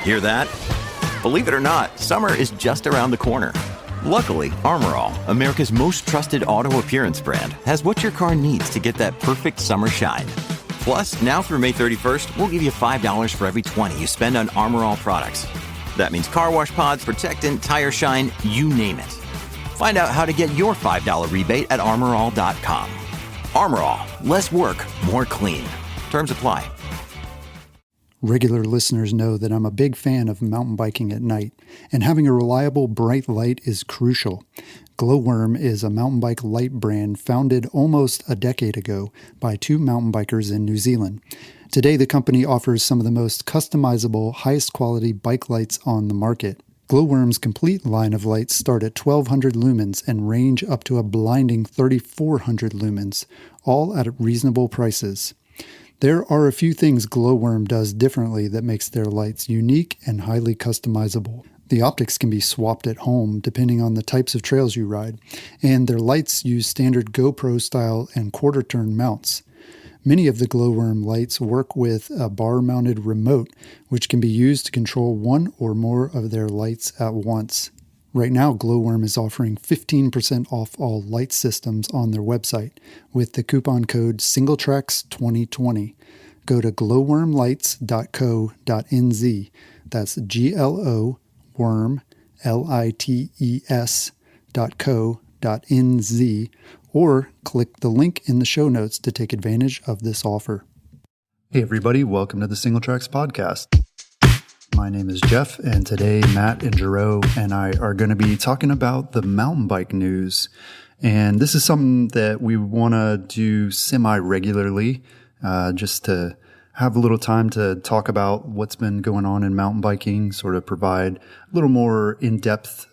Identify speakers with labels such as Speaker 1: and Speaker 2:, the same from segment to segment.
Speaker 1: Hear that? Believe it or not, summer is just around the corner. Luckily, Armor All, America's most trusted auto appearance brand, has what your car needs to get that perfect summer shine. Plus, now through May 31st, we'll give you $5 for every $20 you spend on Armor All products. That means car wash pods, protectant, tire shine, you name it. Find out how to get your $5 rebate at armorall.com. Armor All, less work, more clean. Terms apply.
Speaker 2: Regular listeners know that I'm a big fan of mountain biking at night, and having a reliable bright light is crucial. Gloworm is a mountain bike light brand founded almost a decade ago by two mountain bikers in New Zealand. Today, the company offers some of the most customizable, highest quality bike lights on the market. Gloworm's complete line of lights start at 1,200 lumens and range up to a blinding 3,400 lumens, all at reasonable prices. There are a few things Gloworm does differently that makes their lights unique and highly customizable. The optics can be swapped at home depending on the types of trails you ride, and their lights use standard GoPro style and quarter-turn mounts. Many of the Gloworm lights work with a bar-mounted remote, which can be used to control one or more of their lights at once. Right now, Gloworm is offering 15% off all light systems on their website with the coupon code SingleTracks2020. Go to glowwormlights.co.nz. That's GLO wormlites.co.nz, or click the link in the show notes to take advantage of this offer.
Speaker 3: Hey everybody, welcome to the Single Tracks podcast. My name is Jeff, and today Matt and Gerow and I are going to be talking about the mountain bike news. And this is something that we want to do semi-regularly, just to have a little time to talk about what's been going on in mountain biking, sort of provide a little more in-depth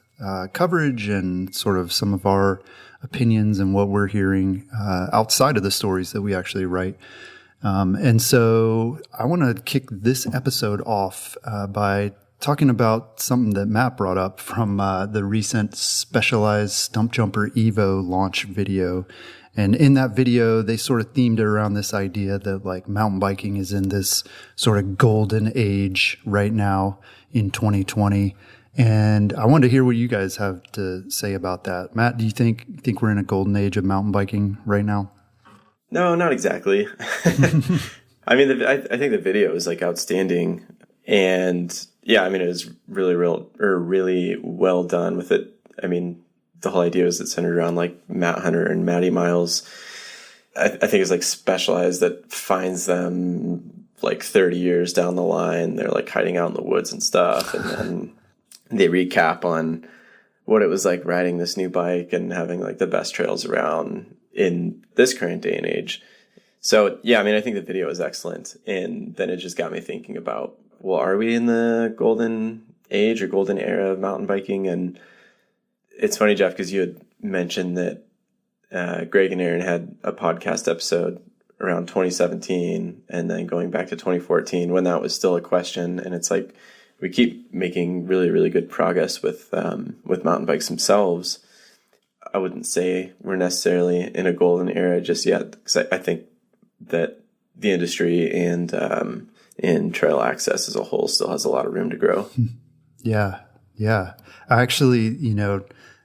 Speaker 3: coverage and sort of some of our opinions and what we're hearing outside of the stories that we actually write. And so I want to kick this episode off by talking about something that Matt brought up from the recent Specialized Stump Jumper Evo launch video. And in that video, they sort of themed it around this idea that like mountain biking is in this sort of golden age right now in 2020. And I wanted to hear what you guys have to say about that. Matt, do you think we're in a golden age of mountain biking right now?
Speaker 4: No, not exactly. I mean, I think the video is like outstanding, and yeah, I mean, it was really well done with it. I mean, the whole idea is it's centered around like Matt Hunter and Matty Miles. I think it's like Specialized that finds them like 30 years down the line. They're like hiding out in the woods and stuff, and then they recap on what it was like riding this new bike and having like the best trails around in this current day and age. So yeah, I mean, I think the video is excellent. And then it just got me thinking about, well, are we in the golden age or golden era of mountain biking? And it's funny, Jeff, because you had mentioned that Greg and Aaron had a podcast episode around 2017 and then going back to 2014 when that was still a question. And it's like, we keep making really, really good progress with mountain bikes themselves. I wouldn't say we're necessarily in a golden era just yet, because I think that the industry and trail access as a whole still has a lot of room to grow.
Speaker 3: Yeah. I actually,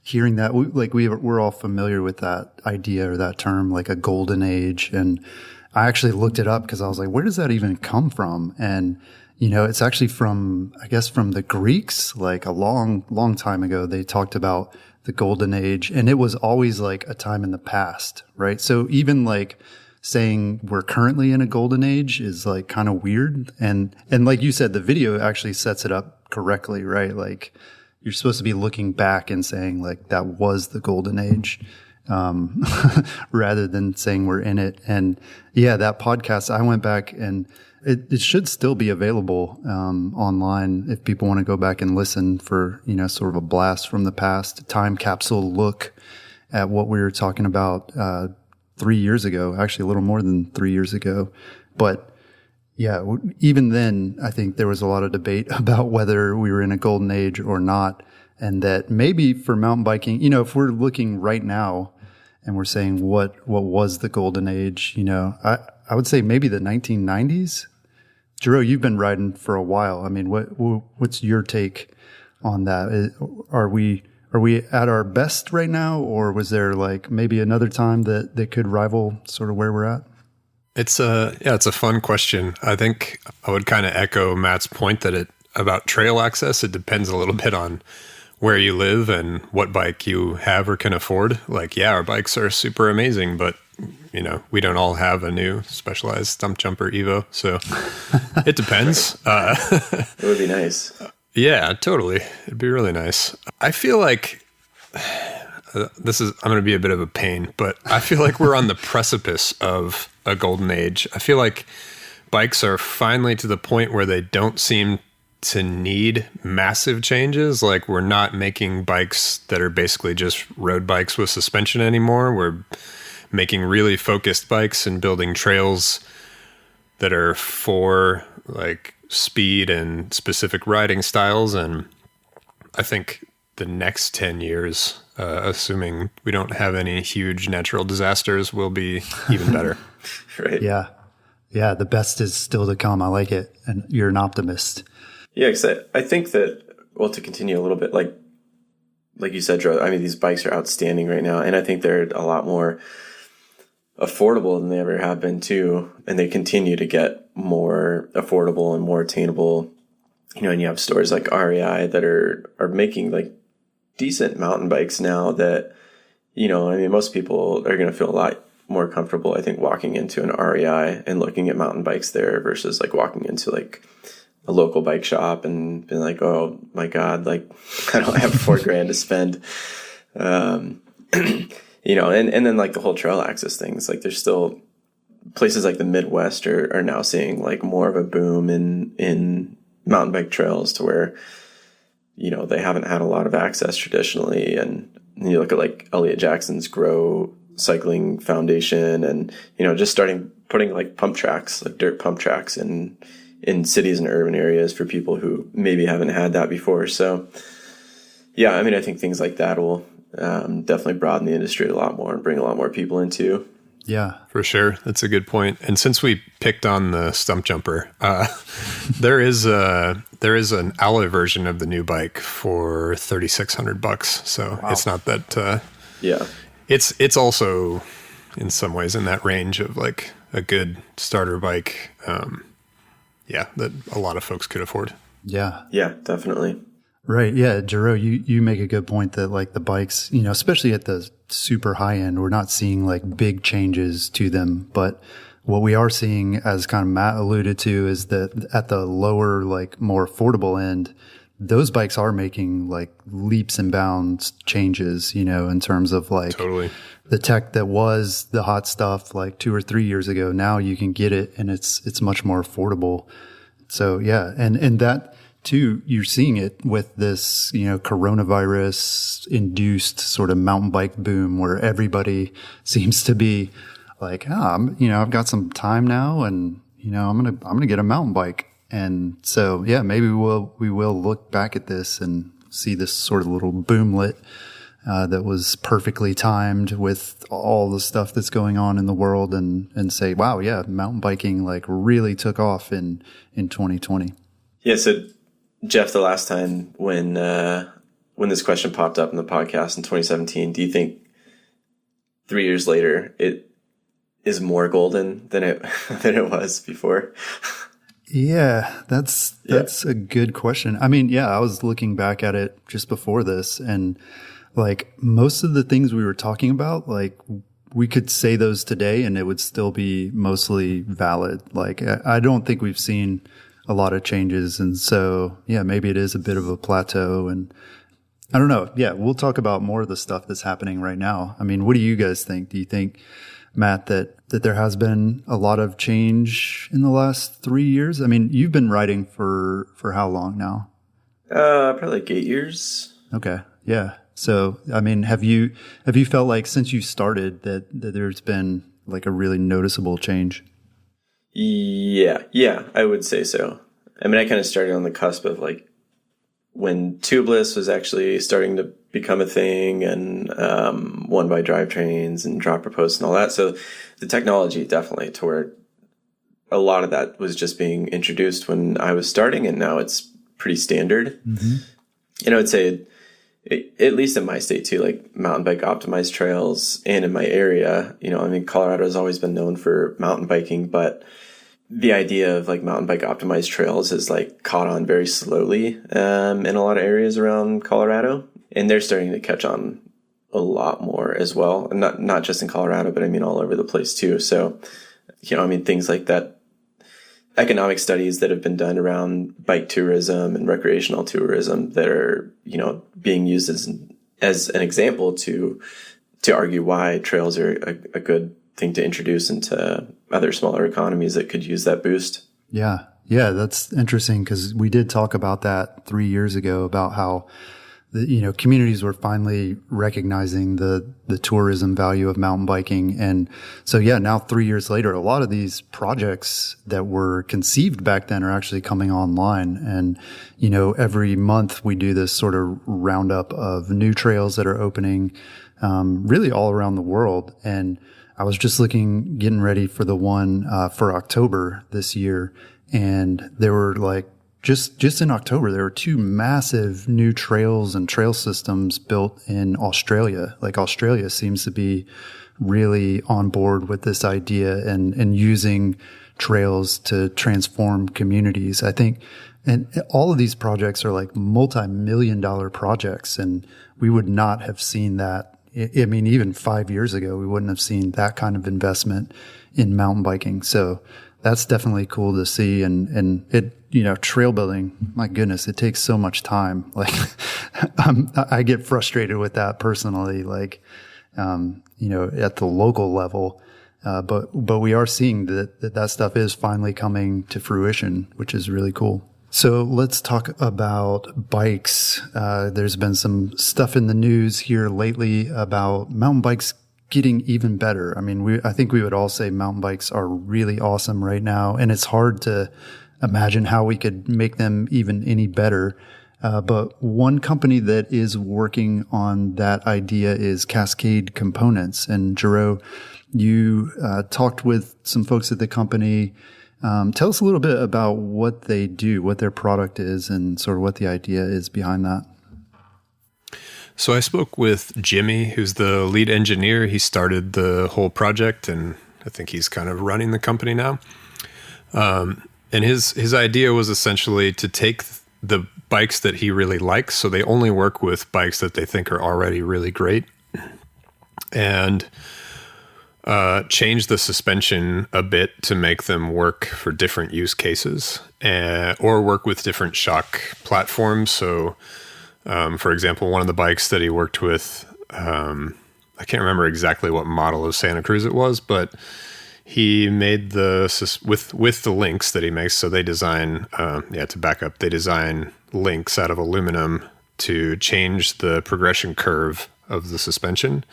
Speaker 3: hearing that, we're all familiar with that idea or that term, like a golden age. And I actually looked it up because I was like, where does that even come from? And it's actually from the Greeks, like a long, long time ago. They talked about the golden age, and it was always like a time in the past, right? So even like saying we're currently in a golden age is like kind of weird. And like you said, the video actually sets it up correctly, right? Like you're supposed to be looking back and saying like that was the golden age, rather than saying we're in it. And yeah, that podcast, I went back and it should still be available online if people want to go back and listen for, sort of a blast from the past, time capsule look at what we were talking about 3 years ago, actually a little more than 3 years ago. But yeah, even then, I think there was a lot of debate about whether we were in a golden age or not. And that maybe for mountain biking, if we're looking right now and we're saying what was the golden age, I would say maybe the 1990s, Gerow, you've been riding for a while. I mean, what's your take on that? Are we at our best right now, or was there like maybe another time that could rival sort of where we're at?
Speaker 5: It's a fun question. I think I would kind of echo Matt's point that about trail access, it depends a little bit on where you live and what bike you have or can afford. Like, yeah, our bikes are super amazing, but we don't all have a new specialized stump jumper Evo. So it depends.
Speaker 4: It would be nice.
Speaker 5: Yeah, totally. It'd be really nice. I feel like I'm going to be a bit of a pain, but I feel like we're on the precipice of a golden age. I feel like bikes are finally to the point where they don't seem to need massive changes. Like, we're not making bikes that are basically just road bikes with suspension anymore. We're making really focused bikes and building trails that are for like speed and specific riding styles. And I think the next 10 years, assuming we don't have any huge natural disasters, will be even better.
Speaker 4: Right.
Speaker 3: Yeah. Yeah. The best is still to come. I like it. And you're an optimist.
Speaker 4: Yeah. Cause I think that, well, to continue a little bit, like you said, Drew, I mean, these bikes are outstanding right now. And I think they're a lot more affordable than they ever have been too. And they continue to get more affordable and more attainable, and you have stores like REI that are making like decent mountain bikes now that, I mean, most people are going to feel a lot more comfortable, I think, walking into an REI and looking at mountain bikes there versus like walking into like a local bike shop and being like, oh my God, like I don't have $4,000 to spend. And then like the whole trail access things, like there's still places like the Midwest are now seeing like more of a boom in mountain bike trails to where, they haven't had a lot of access traditionally. And you look at like Elliot Jackson's Gerow Cycling Foundation and, just putting like pump tracks, like dirt pump tracks in cities and urban areas for people who maybe haven't had that before. So yeah, I mean, I think things like that will definitely broaden the industry a lot more and bring a lot more people into.
Speaker 5: Yeah, for sure. That's a good point. And since we picked on the stump jumper, there is an alloy version of the new bike for $3,600. So wow. It's not that.
Speaker 4: Yeah,
Speaker 5: it's also in some ways in that range of like a good starter bike. That a lot of folks could afford.
Speaker 3: Yeah.
Speaker 4: Yeah, definitely.
Speaker 3: Right. Yeah. Gerow, you make a good point that like the bikes, especially at the super high end, we're not seeing like big changes to them. But what we are seeing, as kind of Matt alluded to, is that at the lower, like more affordable end, those bikes are making like leaps and bounds changes, in terms of like
Speaker 5: totally
Speaker 3: the tech that was the hot stuff like 2 or 3 years ago. Now you can get it and it's much more affordable. So yeah. And that, too, you're seeing it with this, coronavirus induced sort of mountain bike boom where everybody seems to be like, I've got some time now and, I'm going to get a mountain bike. And so, yeah, maybe we will look back at this and see this sort of little boomlet, that was perfectly timed with all the stuff that's going on in the world and say, wow, yeah, mountain biking like really took off in 2020.
Speaker 4: Yeah. So, Jeff, the last time when this question popped up in the podcast in 2017, do you think 3 years later it is more golden than it was before?
Speaker 3: Yeah, that's a good question. I mean, yeah, I was looking back at it just before this, and like most of the things we were talking about, like we could say those today and it would still be mostly valid. Like I don't think we've seen a lot of changes. And so, yeah, maybe it is a bit of a plateau, and I don't know. Yeah. We'll talk about more of the stuff that's happening right now. I mean, what do you guys think? Do you think, Matt, that there has been a lot of change in the last 3 years? I mean, you've been riding for how long now?
Speaker 4: Probably like 8 years.
Speaker 3: Okay. Yeah. So, I mean, have you felt like since you started that there's been like a really noticeable change?
Speaker 4: Yeah, I would say so. I mean, I kind of started on the cusp of like when tubeless was actually starting to become a thing, and one by drivetrains and dropper posts and all that. So the technology definitely to where a lot of that was just being introduced when I was starting, and now it's pretty standard. And I would say, at least in my state too, like mountain bike optimized trails, and in my area, I mean, Colorado has always been known for mountain biking, but the idea of like mountain bike optimized trails is like caught on very slowly in a lot of areas around Colorado, and they're starting to catch on a lot more as well. And not just in Colorado, but I mean all over the place too. So, I mean, things like that, economic studies that have been done around bike tourism and recreational tourism that are, being used as an example to argue why trails are a good thing to introduce into other smaller economies that could use that boost.
Speaker 3: Yeah. Yeah. That's interesting, because we did talk about that 3 years ago, about how communities were finally recognizing the tourism value of mountain biking. And so, yeah, now 3 years later, a lot of these projects that were conceived back then are actually coming online. And, every month we do this sort of roundup of new trails that are opening, really all around the world. And I was just getting ready for the one, for October this year. And there were just in October, there were 2 massive new trails and trail systems built in Australia. Like, Australia seems to be really on board with this idea and using trails to transform communities, I think. And all of these projects are like multi-million-dollar projects, and we would not have seen that. I mean, even 5 years ago, we wouldn't have seen that kind of investment in mountain biking. So that's definitely cool to see. And it, trail building, my goodness, it takes so much time. Like, I get frustrated with that personally, at the local level. But we are seeing that stuff is finally coming to fruition, which is really cool. So let's talk about bikes. There's been some stuff in the news here lately about mountain bikes getting even better. I mean, I think we would all say mountain bikes are really awesome right now, and it's hard to imagine how we could make them even any better. But one company that is working on that idea is Cascade Components. And Gerow, you talked with some folks at the company. Tell us a little bit about what they do, what their product is, and sort of what the idea is behind that.
Speaker 5: So I spoke with Jimmy, who's the lead engineer. He started the whole project, and I think he's kind of running the company now. And his idea was essentially to take the bikes that he really likes, so they only work with bikes that they think are already really great, and change the suspension a bit to make them work for different use cases, or work with different shock platforms. So, for example, one of the bikes that he worked with, I can't remember exactly what model of Santa Cruz it was, but he made with the links that he makes. So they design, to back up, they design links out of aluminum to change the progression curve of the suspension.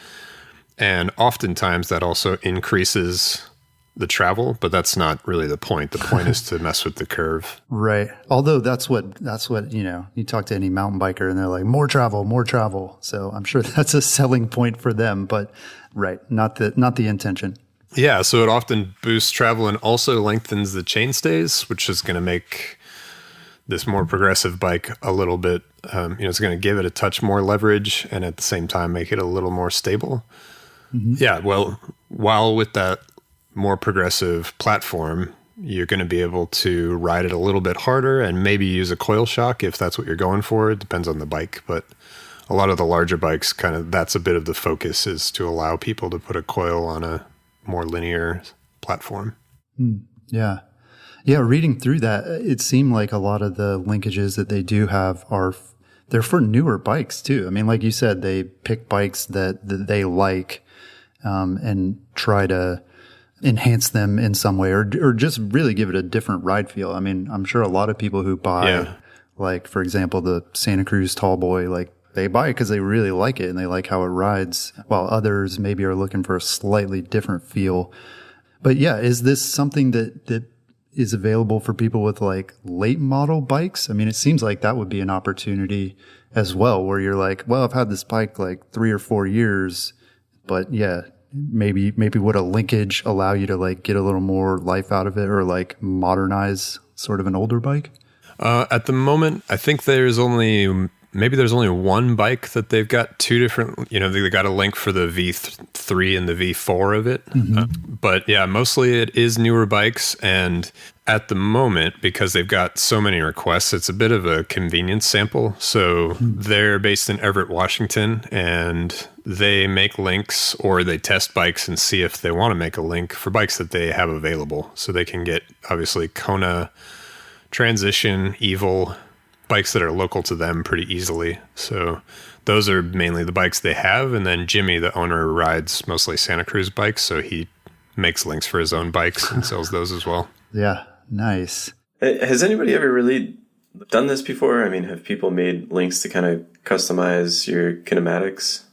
Speaker 5: And oftentimes that also increases the travel, but that's not really the point. The point is to mess with the curve. Right.
Speaker 3: Although that's what, you talk to any mountain biker and they're like, more travel. So I'm sure that's a selling point for them, but right. Not the intention.
Speaker 5: Yeah. So it often boosts travel and also lengthens the chainstays, which is going to make this more progressive bike a little bit, it's going to give it a touch more leverage and at the same time make it a little more stable. Mm-hmm. Yeah. Well, while with that more progressive platform, you're going to be able to ride it a little bit harder and maybe use a coil shock if that's what you're going for. It depends on the bike, but a lot of the larger bikes that's a bit of the focus, is to allow people to put a coil on a more linear platform.
Speaker 3: Yeah. Yeah. Reading through that, it seemed like a lot of the linkages that they do have they're for newer bikes too. I mean, like you said, they pick bikes that they like, and try to enhance them in some way, or just really give it a different ride feel. I mean, I'm sure a lot of people who buy, like, for example, the Santa Cruz Tallboy, like, they buy it because they really like it and they like how it rides, while others maybe are looking for a slightly different feel. But yeah, is this something that is available for people with like late model bikes? I mean, it seems like that would be an opportunity as well, where you're like, well, I've had this bike like 3 or 4 years, but yeah, maybe would a linkage allow you to like get a little more life out of it, or like modernize sort of an older bike?
Speaker 5: At the moment, I think there's only one bike that they've got two different, they got a link for the V3 and the V4 of it. But yeah, mostly it is newer bikes. And at the moment, because they've got so many requests, it's a bit of a convenience sample. So they're based in Everett, Washington, and they make links, or they test bikes and see if they want to make a link for bikes that they have available. So they can get, obviously, Kona, Transition, Evil, bikes that are local to them pretty easily. So those are mainly the bikes they have. And then Jimmy, the owner, rides mostly Santa Cruz bikes. So he makes links for his own bikes and sells those as well.
Speaker 3: Yeah. Nice.
Speaker 4: Has anybody ever really done this before? I mean, have people made links to kind of customize your kinematics?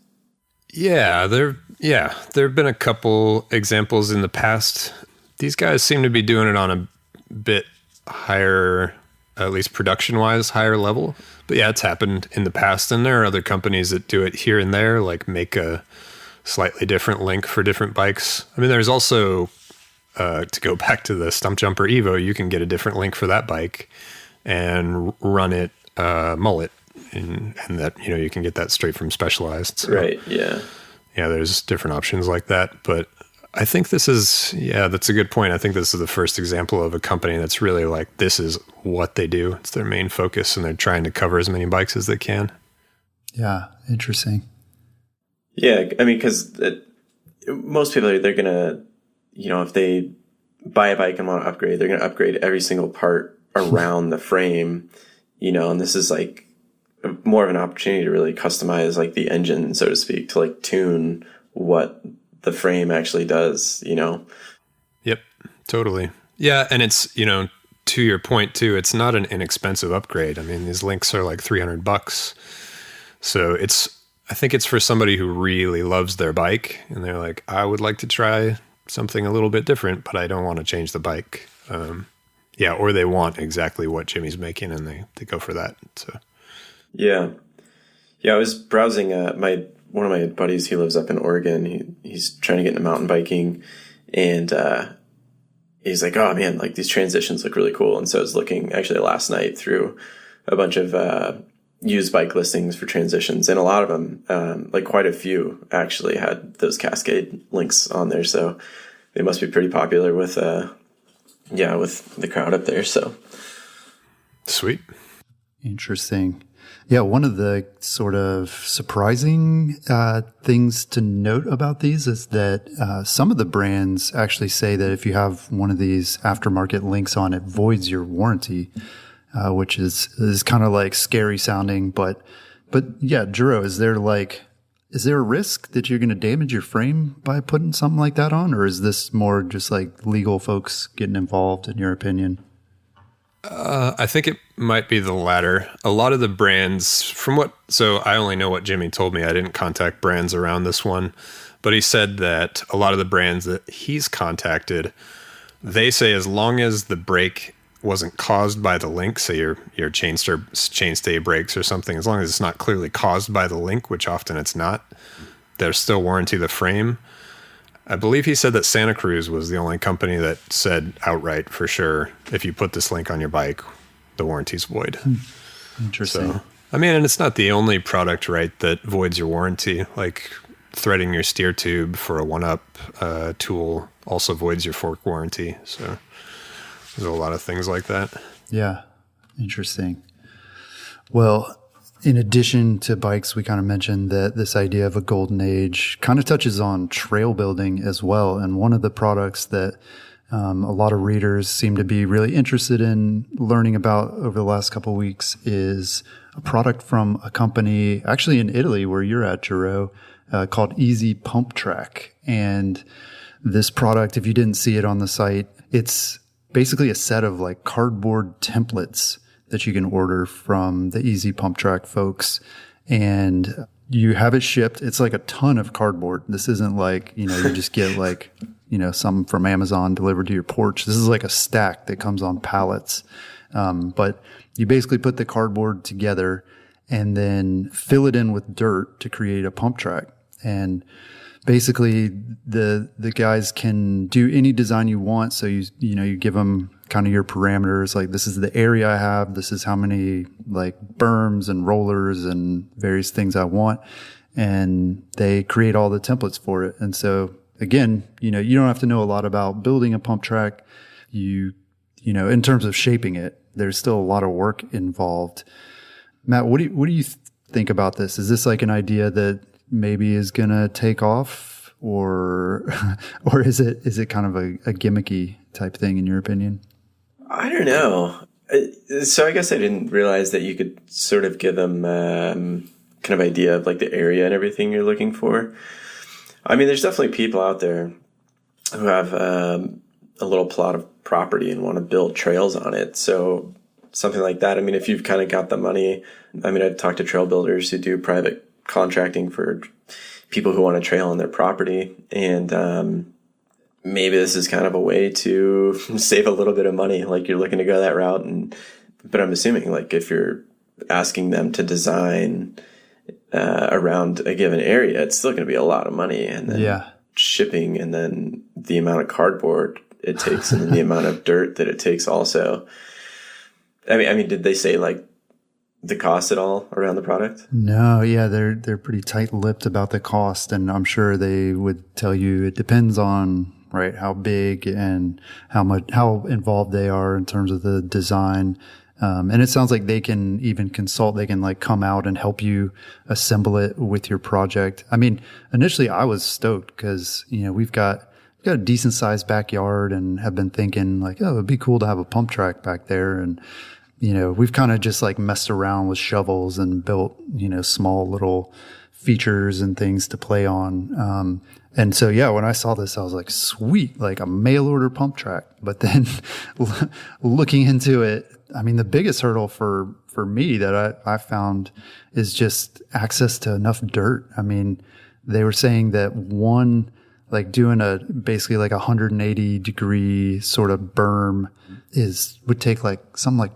Speaker 5: Yeah, there have been a couple examples in the past. These guys seem to be doing it on a bit higher, at least production-wise, higher level. But yeah, it's happened in the past, and there are other companies that do it here and there, like make a slightly different link for different bikes. I mean, there's also, to go back to the Stump Jumper Evo, you can get a different link for that bike and run it mullet, and that, you can get that straight from Specialized. So,
Speaker 4: right, yeah.
Speaker 5: Yeah, there's different options like that, but I think this is, that's a good point. I think this is the first example of a company that's really like, this is what they do. It's their main focus, and they're trying to cover as many bikes as they can.
Speaker 3: Yeah, interesting.
Speaker 4: Yeah, I mean, because most people, they're going to, if they buy a bike and want to upgrade, they're going to upgrade every single part around the frame, and this is like more of an opportunity to really customize like the engine, so to speak, to like tune what the frame actually does,
Speaker 5: Yep, totally. Yeah, and it's, to your point too, it's not an inexpensive upgrade. I mean, these links are like $300. So I think it's for somebody who really loves their bike and they're like, I would like to try something a little bit different, but I don't want to change the bike. Or they want exactly what Jimmy's making and they go for that. So
Speaker 4: yeah, I was browsing one of my buddies, he lives up in Oregon. He's trying to get into mountain biking, and he's like, oh man, like these transitions look really cool. And so I was looking actually last night through a bunch of used bike listings for transitions, and a lot of them, like quite a few, actually had those Cascade links on there. So they must be pretty popular with the crowd up there. So
Speaker 5: sweet,
Speaker 3: interesting. Yeah, one of the sort of surprising things to note about these is that some of the brands actually say that if you have one of these aftermarket links on, it voids your warranty, which is kind of like scary sounding. But yeah, Gerow, is there a risk that you're going to damage your frame by putting something like that on, or is this more just like legal folks getting involved, in your opinion?
Speaker 5: I think it might be the latter. A lot of the brands, so I only know what Jimmy told me. I didn't contact brands around this one, but he said that a lot of the brands that he's contacted, they say as long as the break wasn't caused by the link, say your chainstay breaks or something, as long as it's not clearly caused by the link, which often it's not, they'll still warranty the frame. I believe he said that Santa Cruz was the only company that said outright for sure, if you put this link on your bike, the warranty's void.
Speaker 3: Interesting.
Speaker 5: So, I mean, and it's not the only product, right, that voids your warranty. Like threading your steer tube for a one-up tool also voids your fork warranty. So there's a lot of things like that.
Speaker 3: Yeah, interesting. Well, in addition to bikes, we kind of mentioned that this idea of a golden age kind of touches on trail building as well. And one of the products that a lot of readers seem to be really interested in learning about over the last couple of weeks is a product from a company actually in Italy where you're at, Gerow, called Easy Pump Track. And this product, if you didn't see it on the site, it's basically a set of like cardboard templates that you can order from the Easy Pump Track folks, and you have it shipped. It's like a ton of cardboard. This isn't like, you just get like, some from Amazon delivered to your porch. This is like a stack that comes on pallets. But you basically put the cardboard together and then fill it in with dirt to create a pump track. And basically the guys can do any design you want. So you give them kind of your parameters, like this is the area I have, this is how many like berms and rollers and various things I want, and they create all the templates for it. And so again, you don't have to know a lot about building a pump track. In terms of shaping it, there's still a lot of work involved. Matt, what do you think about this? Is this like an idea that maybe is going to take off, or is it kind of a gimmicky type thing in your opinion?
Speaker 4: I don't know. So I guess I didn't realize that you could sort of give them kind of idea of like the area and everything you're looking for. I mean, there's definitely people out there who have a little plot of property and want to build trails on it. So something like that. I mean, if you've kind of got the money, I mean, I've talked to trail builders who do private contracting for people who want a trail on their property. And maybe this is kind of a way to save a little bit of money. Like you're looking to go that route. But I'm assuming like if you're asking them to design around a given area, it's still going to be a lot of money. And then shipping, and then the amount of cardboard it takes, and then the amount of dirt that it takes also. I mean, did they say like the cost at all around the product?
Speaker 3: No, yeah, they're pretty tight-lipped about the cost, and I'm sure they would tell you it depends on how big and how involved they are in terms of the design. And it sounds like they can even consult. They can like come out and help you assemble it with your project. I mean, initially I was stoked because we've got a decent sized backyard and have been thinking like, oh, it'd be cool to have a pump track back there. And we've kind of just like messed around with shovels and built small little features and things to play on. And so, when I saw this, I was like, sweet, like a mail order pump track. But then looking into it, I mean, the biggest hurdle for me that I found is just access to enough dirt. I mean, they were saying that doing basically like 180 degree sort of berm would take like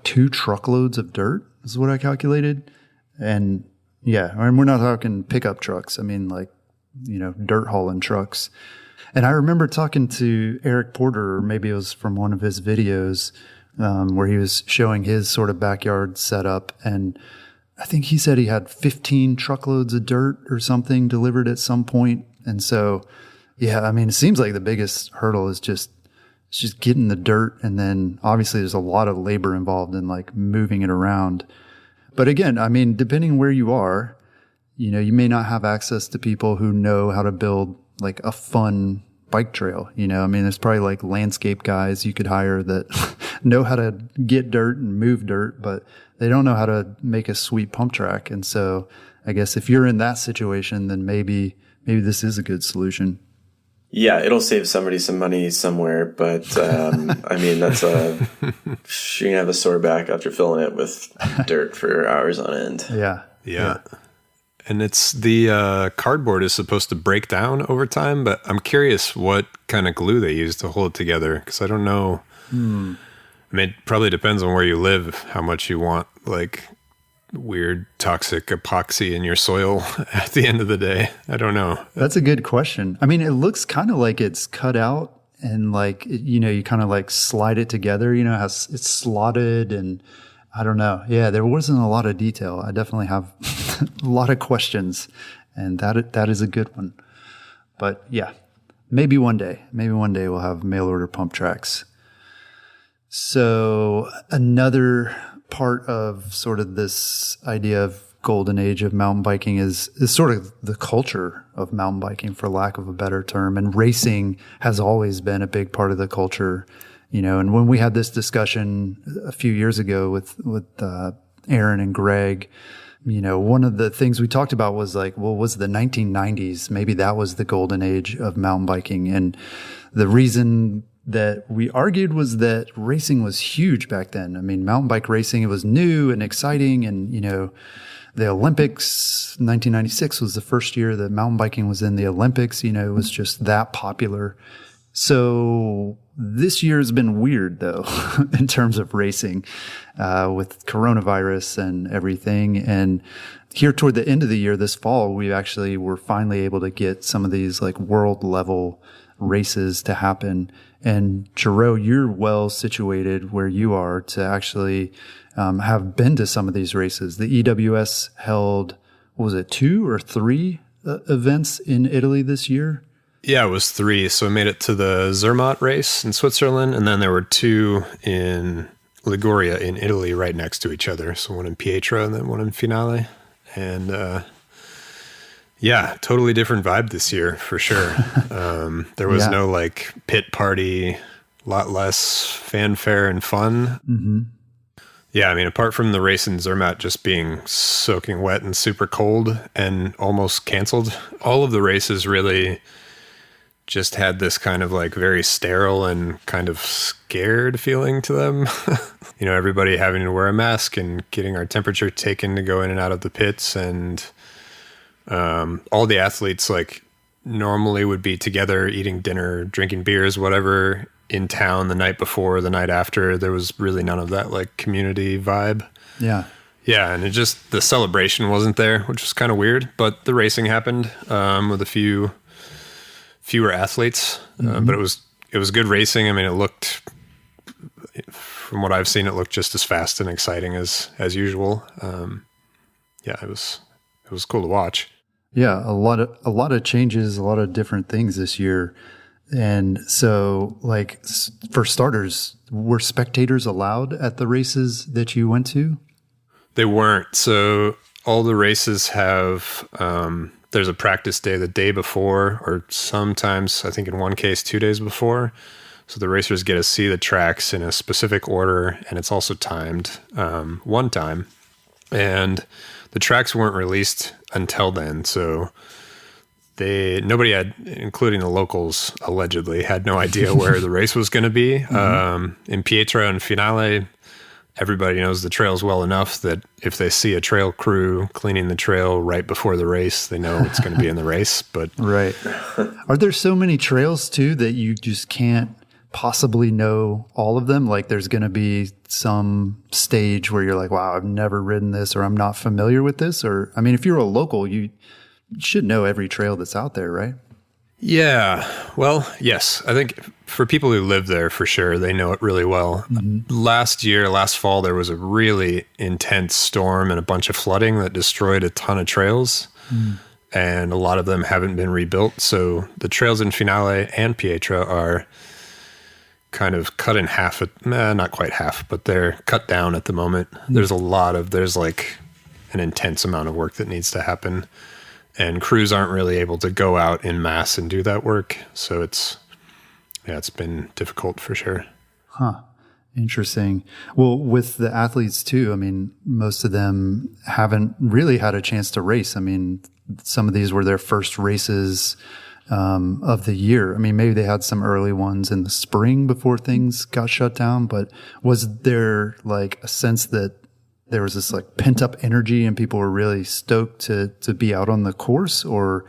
Speaker 3: 2 truckloads of dirt is what I calculated. And we're not talking pickup trucks. I mean, like, dirt hauling trucks. And I remember talking to Eric Porter, or maybe it was from one of his videos, where he was showing his sort of backyard setup. And I think he said he had 15 truckloads of dirt or something delivered at some point. And so, I mean, it seems like the biggest hurdle is just getting the dirt. And then obviously there's a lot of labor involved in like moving it around. But again, I mean, depending where you are, you may not have access to people who know how to build like a fun bike trail. I mean, there's probably like landscape guys you could hire that know how to get dirt and move dirt, but they don't know how to make a sweet pump track. And so I guess if you're in that situation, then maybe this is a good solution.
Speaker 4: Yeah, it'll save somebody some money somewhere, but I mean, you're gonna have a sore back after filling it with dirt for hours on end.
Speaker 5: Yeah. And it's the cardboard is supposed to break down over time, but I'm curious what kind of glue they use to hold it together, because I don't know. I mean, it probably depends on where you live, how much you want like weird toxic epoxy in your soil at the end of the day. I don't know.
Speaker 3: That's a good question. I mean, it looks kind of like it's cut out and like, you kind of like slide it together, how it's slotted, and I don't know. Yeah, there wasn't a lot of detail. I definitely have a lot of questions, and that is a good one. But yeah, maybe one day we'll have mail order pump tracks. So another part of sort of this idea of golden age of mountain biking is sort of the culture of mountain biking, for lack of a better term. And racing has always been a big part of the culture. And when we had this discussion a few years ago with Aaron and Greg, one of the things we talked about was like, well, was the 1990s, maybe that was the golden age of mountain biking. And the reason that we argued was that racing was huge back then. I mean, mountain bike racing, it was new and exciting. And, the Olympics, 1996 was the first year that mountain biking was in the Olympics. It was just that popular. So this year has been weird though, in terms of racing, with coronavirus and everything. And here toward the end of the year, this fall, we actually were finally able to get some of these like world level races to happen. And Gerow, you're well situated where you are to actually have been to some of these races. The EWS held, what was it, 2 or 3 events in Italy this year?
Speaker 5: Yeah, it was 3. So I made it to the Zermatt race in Switzerland, and then there were 2 in Liguria in Italy right next to each other. So one in Pietra and then one in Finale. And yeah, totally different vibe this year for sure. There was no like pit party, a lot less fanfare and fun. Mm-hmm. Yeah, I mean, apart from the race in Zermatt just being soaking wet and super cold and almost canceled, all of the races really just had this kind of like very sterile and kind of scared feeling to them. You know, everybody having to wear a mask and getting our temperature taken to go in and out of the pits. And all the athletes like normally would be together eating dinner, drinking beers, whatever, in town the night before, the night after. There was really none of that like community vibe.
Speaker 3: Yeah.
Speaker 5: Yeah. And it just, the celebration wasn't there, which was kind of weird, but the racing happened with a fewer athletes, but it was good racing. I mean, it looked, from what I've seen, it looked just as fast and exciting as usual. Yeah, it was cool to watch.
Speaker 3: Yeah, a lot of changes, a lot of different things this year. And so, like, for starters, were spectators allowed at the races that you went to?
Speaker 5: They weren't. So all the races have, there's a practice day the day before, or sometimes, I think in one case, 2 days before. So the racers get to see the tracks in a specific order, and it's also timed one time. And the tracks weren't released until then, so nobody had, including the locals, allegedly had no idea where the race was going to be. In Pietra and Finale, everybody knows the trails well enough that if they see a trail crew cleaning the trail right before the race, they know it's going to be in the race. But
Speaker 3: right. Are there so many trails too that you just can't possibly know all of them? Like there's going to be some stage where you're like, wow, I've never ridden this, or I'm not familiar with this. Or, I mean, if you're a local, you should know every trail that's out there, right?
Speaker 5: Yeah. Well, yes. I think for people who live there, for sure, they know it really well. Mm-hmm. Last fall, there was a really intense storm and a bunch of flooding that destroyed a ton of trails. And a lot of them haven't been rebuilt. So the trails in Finale and Pietra are kind of cut in half, not quite half, but they're cut down at the moment. There's like an intense amount of work that needs to happen. And crews aren't really able to go out in mass and do that work. So it's been difficult for sure.
Speaker 3: Huh. Interesting. Well, with the athletes too, I mean, most of them haven't really had a chance to race. I mean, some of these were their first races of the year. I mean, maybe they had some early ones in the spring before things got shut down, but was there like a sense that there was this like pent up energy and people were really stoked to be out on the course, or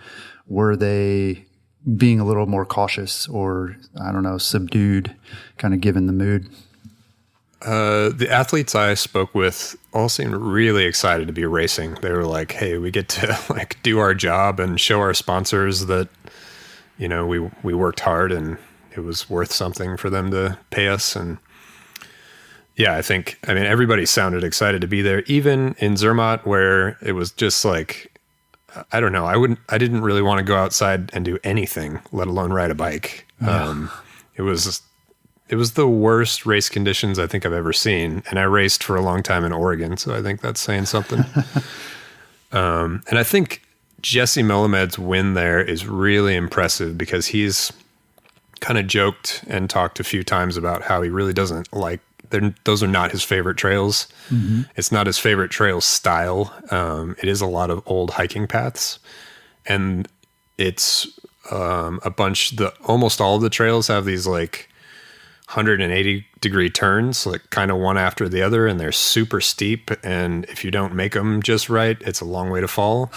Speaker 3: were they being a little more cautious or, I don't know, subdued, kind of given the mood?
Speaker 5: The athletes I spoke with all seemed really excited to be racing. They were like, hey, we get to like do our job and show our sponsors that, you know, we worked hard and it was worth something for them to pay us. And yeah, I mean, everybody sounded excited to be there, even in Zermatt, where it was just like, I don't know, I didn't really want to go outside and do anything, let alone ride a bike. Yeah. It was the worst race conditions I think I've ever seen. And I raced for a long time in Oregon, so I think that's saying something. And I think Jesse Melamed's win there is really impressive because he's kind of joked and talked a few times about how he really doesn't like, those are not his favorite trails. Mm-hmm. It's not his favorite trail style. It is a lot of old hiking paths, and it's almost all of the trails have these like 180-degree turns, like kind of one after the other, and they're super steep. And if you don't make them just right, it's a long way to fall.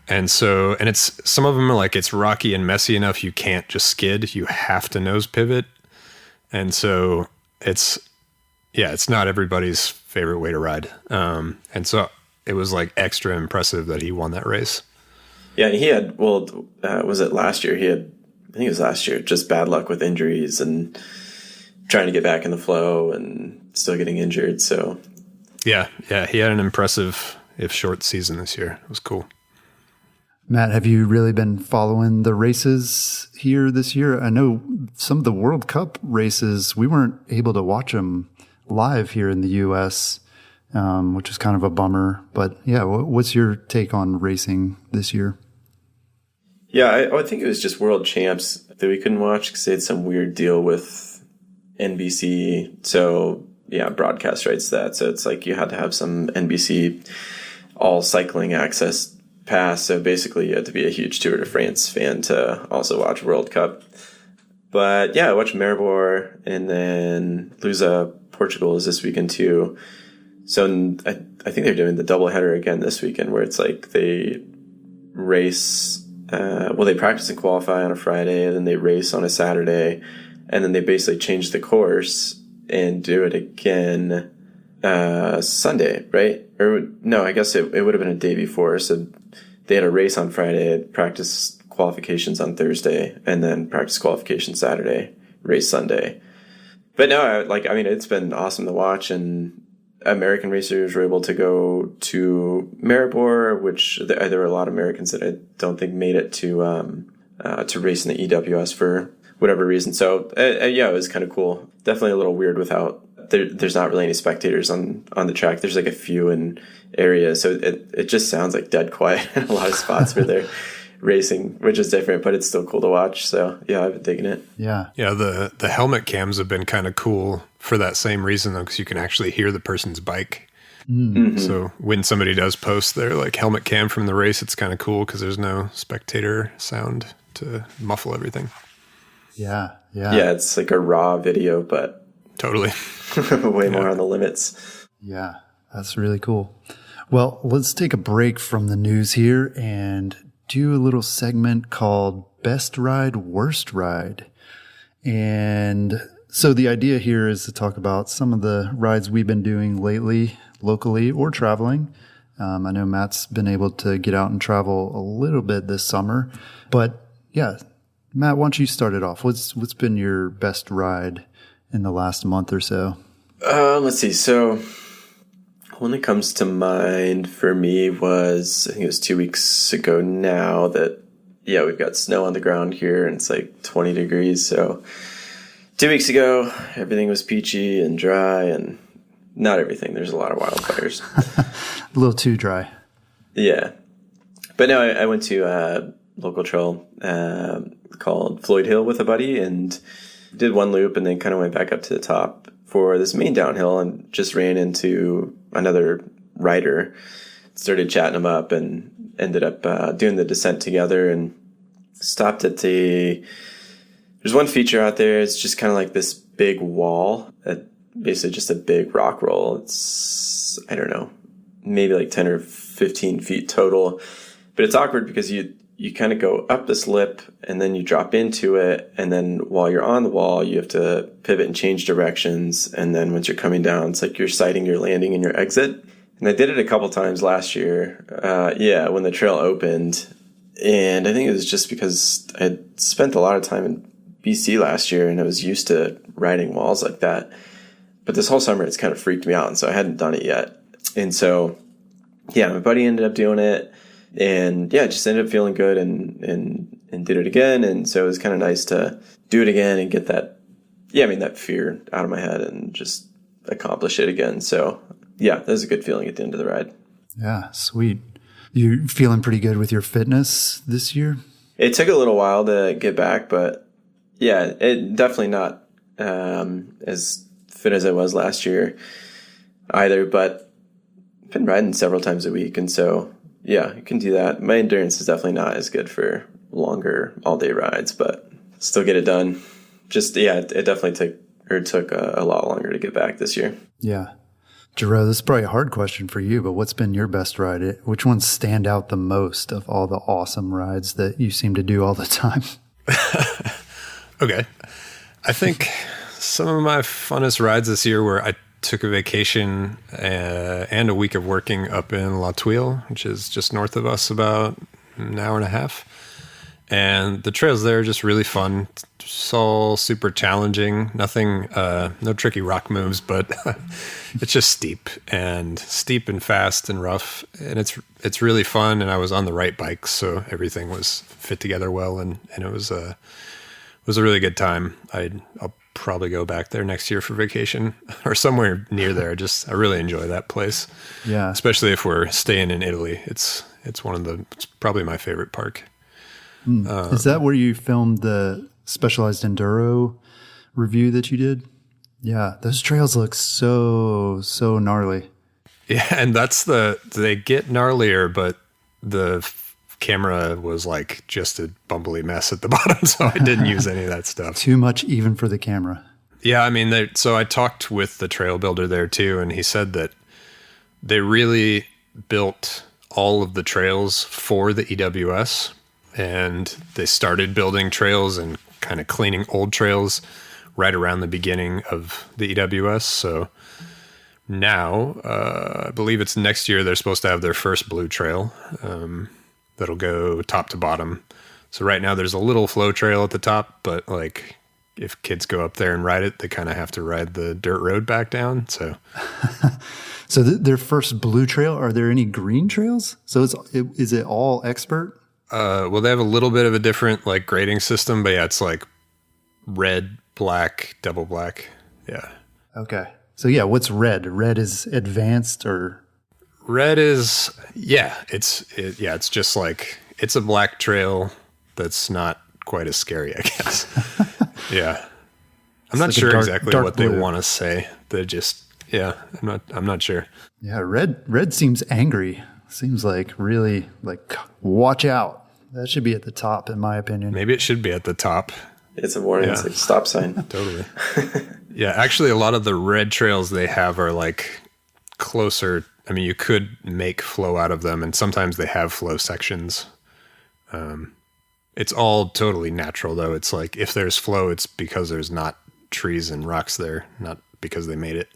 Speaker 5: And it's some of them are like, it's rocky and messy enough you can't just skid. You have to nose pivot. And so it's not everybody's favorite way to ride. And so it was like extra impressive that he won that race.
Speaker 4: Yeah, he had, was it last year? I think it was last year, just bad luck with injuries and trying to get back in the flow and still getting injured. So
Speaker 5: yeah, he had an impressive, if short, season this year. It was cool.
Speaker 3: Matt, have you really been following the races here this year? I know some of the World Cup races, we weren't able to watch them live here in the U.S., which is kind of a bummer. But yeah, what's your take on racing this year?
Speaker 4: Yeah, I think it was just World Champs that we couldn't watch because they had some weird deal with NBC. So yeah, broadcast rights to that. So it's like you had to have some NBC all cycling access pass. So basically you had to be a huge Tour de France fan to also watch World Cup. But yeah, I watched Maribor, and then Lusa, Portugal is this weekend too. So I think they're doing the doubleheader again this weekend, where it's like they race, they practice and qualify on a Friday, and then they race on a Saturday, and then they basically change the course and do it again Sunday, right? Or no, I guess it would have been a day before. So they had a race on Friday, practice qualifications on Thursday, and then practice qualification Saturday, race Sunday. But no, it's been awesome to watch, and American racers were able to go to Maribor, which there were a lot of Americans that I don't think made it to race in the EWS for whatever reason. So yeah, it was kind of cool. Definitely a little weird without there's not really any spectators on the track. There's like a few in areas, so it just sounds like dead quiet in a lot of spots where they're racing, which is different, but it's still cool to watch. So yeah, I've been digging it.
Speaker 3: Yeah.
Speaker 5: The helmet cams have been kind of cool for that same reason, though, because you can actually hear the person's bike. Mm-hmm. So when somebody does post their like helmet cam from the race, it's kind of cool because there's no spectator sound to muffle everything.
Speaker 3: Yeah.
Speaker 4: It's like a raw video, but
Speaker 5: totally
Speaker 4: way more on the limits.
Speaker 3: Yeah, that's really cool. Well, let's take a break from the news here and do a little segment called Best Ride, Worst Ride. And so the idea here is to talk about some of the rides we've been doing lately, locally or traveling. I know Matt's been able to get out and travel a little bit this summer, but yeah, Matt, why don't you start it off? What's been your best ride in the last month or so?
Speaker 4: Let's see. So one that comes to mind for me was, I think it was 2 weeks ago now that, yeah, we've got snow on the ground here and it's like 20 degrees. So 2 weeks ago, everything was peachy and dry, and not everything. There's a lot of wildfires.
Speaker 3: A little too dry.
Speaker 4: Yeah. But no, I went to a local trail called Floyd Hill with a buddy and did one loop and then kind of went back up to the top for this main downhill and just ran into another rider, started chatting him up, and ended up doing the descent together and stopped at there's one feature out there. It's just kind of like this big wall, basically just a big rock roll. It's, I don't know, maybe like 10 or 15 feet total, but it's awkward because you kind of go up this lip and then you drop into it. And then while you're on the wall, you have to pivot and change directions. And then once you're coming down, it's like you're sighting your landing and your exit. And I did it a couple times last year. When the trail opened. And I think it was just because I spent a lot of time in BC last year and I was used to riding walls like that. But this whole summer, it's kind of freaked me out. And so I hadn't done it yet. And so, yeah, my buddy ended up doing it. And yeah, just ended up feeling good and did it again. And so it was kind of nice to do it again and get that fear out of my head and just accomplish it again. So yeah, that was a good feeling at the end of the ride.
Speaker 3: Yeah, sweet. You feeling pretty good with your fitness this year?
Speaker 4: It took a little while to get back, but yeah, it definitely not as fit as I was last year either, but I've been riding several times a week. And so yeah, you can do that. My endurance is definitely not as good for longer all-day rides, but still get it done. Just, yeah, it definitely took a lot longer to get back this year.
Speaker 3: Yeah. Gerow, this is probably a hard question for you, but what's been your best ride? Which ones stand out the most of all the awesome rides that you seem to do all the time?
Speaker 5: Okay. I think some of my funnest rides this year were I took a vacation and a week of working up in La Tuile, which is just north of us, about an hour and a half. And the trails there are just really fun. It's all super challenging. Nothing, no tricky rock moves, but it's just steep and fast and rough. And it's really fun. And I was on the right bike, so everything was fit together well. And it was a really good time. I'll probably go back there next year for vacation or somewhere near there. I really enjoy that place.
Speaker 3: Yeah.
Speaker 5: Especially if we're staying in Italy. It's probably my favorite park.
Speaker 3: Is that where you filmed the Specialized Enduro review that you did? Yeah, those trails look so gnarly.
Speaker 5: Yeah, and they get gnarlier, but the camera was like just a bumbly mess at the bottom, so I didn't use any of that stuff.
Speaker 3: Too much even for the camera.
Speaker 5: Yeah, I mean, so I talked with the trail builder there too, and he said that they really built all of the trails for the EWS. And they started building trails and kind of cleaning old trails right around the beginning of the EWS. So now, I believe it's next year, they're supposed to have their first blue trail that'll go top to bottom. So right now there's a little flow trail at the top, but like if kids go up there and ride it, they kind of have to ride the dirt road back down. So,
Speaker 3: so their first blue trail, are there any green trails? So is it all expert?
Speaker 5: Well, they have a little bit of a different like grading system, but yeah, it's like red, black, double black. Yeah.
Speaker 3: Okay. So yeah, what's red? Red is advanced, or
Speaker 5: red is it's just like it's a black trail that's not quite as scary, I guess. Yeah. I'm not sure exactly what they want to say. They just I'm not sure.
Speaker 3: Yeah, red seems angry. Seems like really like watch out. That should be at the top, in my opinion.
Speaker 5: Maybe it should be at the top.
Speaker 4: It's a warning. Yeah. It's like a stop sign.
Speaker 5: Totally. Yeah, actually, a lot of the red trails they have are like closer. I mean, you could make flow out of them, and sometimes they have flow sections. It's all totally natural, though. It's like if there's flow, it's because there's not trees and rocks there, not because they made it.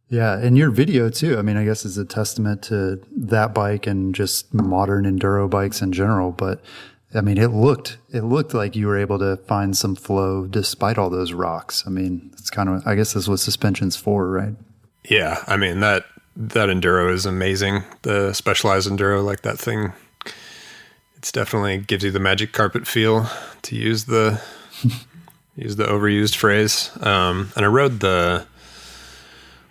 Speaker 3: Yeah, and your video too, I mean, I guess is a testament to that bike and just modern enduro bikes in general. But I mean, it looked like you were able to find some flow despite all those rocks. I mean, it's kind of, I guess that's what suspension's for, right?
Speaker 5: Yeah, I mean, that enduro is amazing. The Specialized Enduro, like that thing, it's definitely gives you the magic carpet feel, to use the overused phrase. And I rode the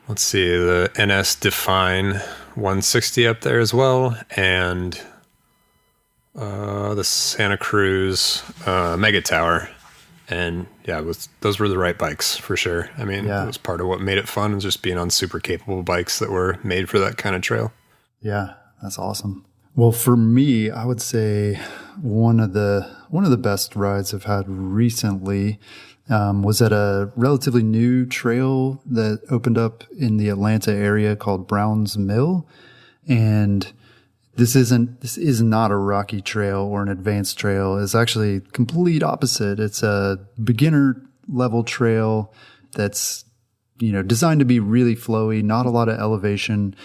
Speaker 5: NS Define 160 up there as well, and the Santa Cruz Mega Tower. And yeah, those were the right bikes for sure. I mean, It was part of what made it fun, was just being on super capable bikes that were made for that kind of trail. Yeah,
Speaker 3: that's awesome. Well, for me, I would say one of the best rides I've had recently was at a relatively new trail that opened up in the Atlanta area called Brown's Mill. And this is not a rocky trail or an advanced trail. It's actually complete opposite. It's a beginner level trail that's, designed to be really flowy, not a lot of elevation,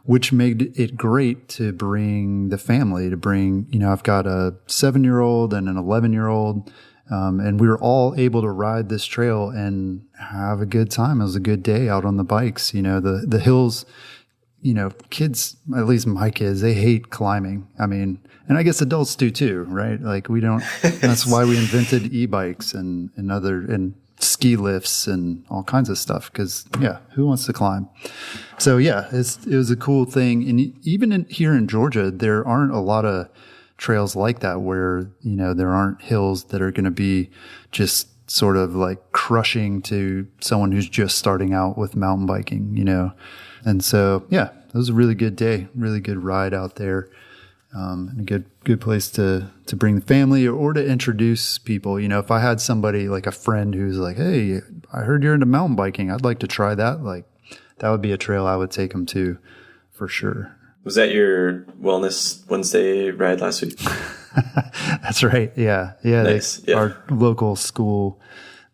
Speaker 3: which made it great to bring the family, I've got a 7-year-old and an 11-year-old. And we were all able to ride this trail and have a good time. It was a good day out on the bikes. The hills, kids, at least my kids, they hate climbing. I mean, and I guess adults do too, right? Like that's why we invented e-bikes and ski lifts and all kinds of stuff. Cause who wants to climb? So it was a cool thing. And even here in Georgia, there aren't a lot of trails like that where, there aren't hills that are going to be just sort of like crushing to someone who's just starting out with mountain biking, And so, it was a really good day, really good ride out there. And a good place to bring the family or to introduce people. If I had somebody like a friend who's like, hey, I heard you're into mountain biking, I'd like to try that. Like that would be a trail I would take them to for sure.
Speaker 4: Was that your Wellness Wednesday ride last week?
Speaker 3: That's right. Yeah.
Speaker 4: Nice.
Speaker 3: Our local school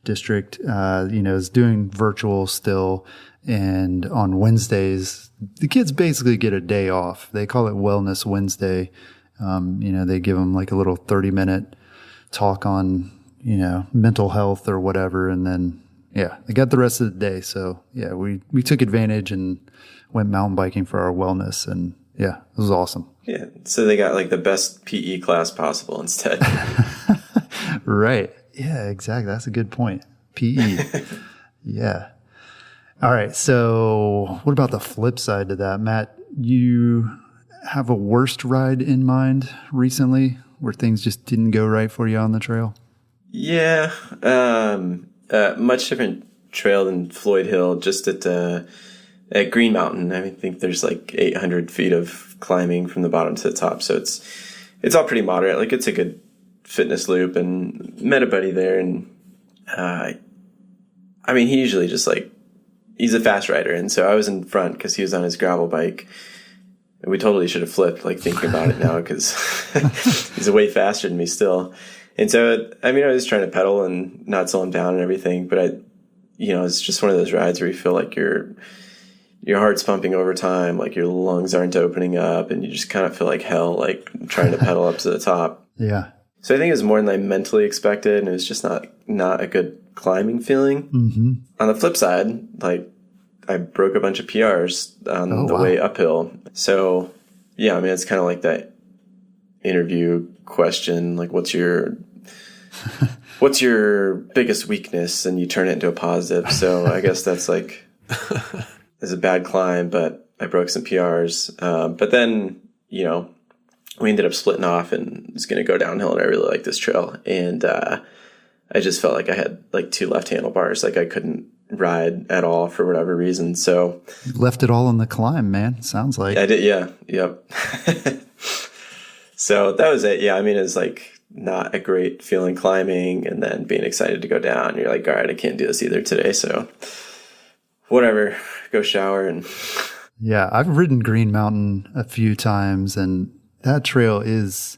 Speaker 3: district, is doing virtual still. And on Wednesdays, the kids basically get a day off. They call it Wellness Wednesday. They give them like a little 30-minute talk on, mental health or whatever. And then, they got the rest of the day. So we took advantage and went mountain biking for our wellness. And it was awesome.
Speaker 4: Yeah. So they got like the best PE class possible instead.
Speaker 3: Right. Yeah, exactly. That's a good point. PE. Yeah. All right. So what about the flip side to that? Matt, you have a worst ride in mind recently where things just didn't go right for you on the trail?
Speaker 4: Yeah. Much different trail than Floyd Hill, just at Green Mountain. I think there's like 800 feet of climbing from the bottom to the top. So it's all pretty moderate. Like it's a good fitness loop, and met a buddy there. And, he usually just like, he's a fast rider. And so I was in front because he was on his gravel bike. And we totally should have flipped, like thinking about it now, because he's way faster than me still. And so, I was trying to pedal and not slow him down and everything. But it's just one of those rides where you feel like your heart's pumping over time, like your lungs aren't opening up, and you just kind of feel like hell, like trying to pedal up to the top.
Speaker 3: Yeah.
Speaker 4: So I think it was more than I mentally expected, and it was just not a good climbing feeling.
Speaker 3: Mm-hmm.
Speaker 4: On the flip side, like I broke a bunch of PRs on the way uphill. So it's kind of like that interview question, like what's your biggest weakness, and you turn it into a positive. So I guess that's like, it's a bad climb, but I broke some PRs. But then, we ended up splitting off and was going to go downhill, and I really like this trail. And I just felt like I had like two left handlebars. Like I couldn't ride at all for whatever reason. So
Speaker 3: you left it all on the climb, man. Sounds like.
Speaker 4: I did. Yeah. Yep. So that was it. Yeah. It's like not a great feeling climbing, and then being excited to go down. You're like, all right, I can't do this either today. So whatever, go shower. And
Speaker 3: yeah, I've ridden Green Mountain a few times, and that trail is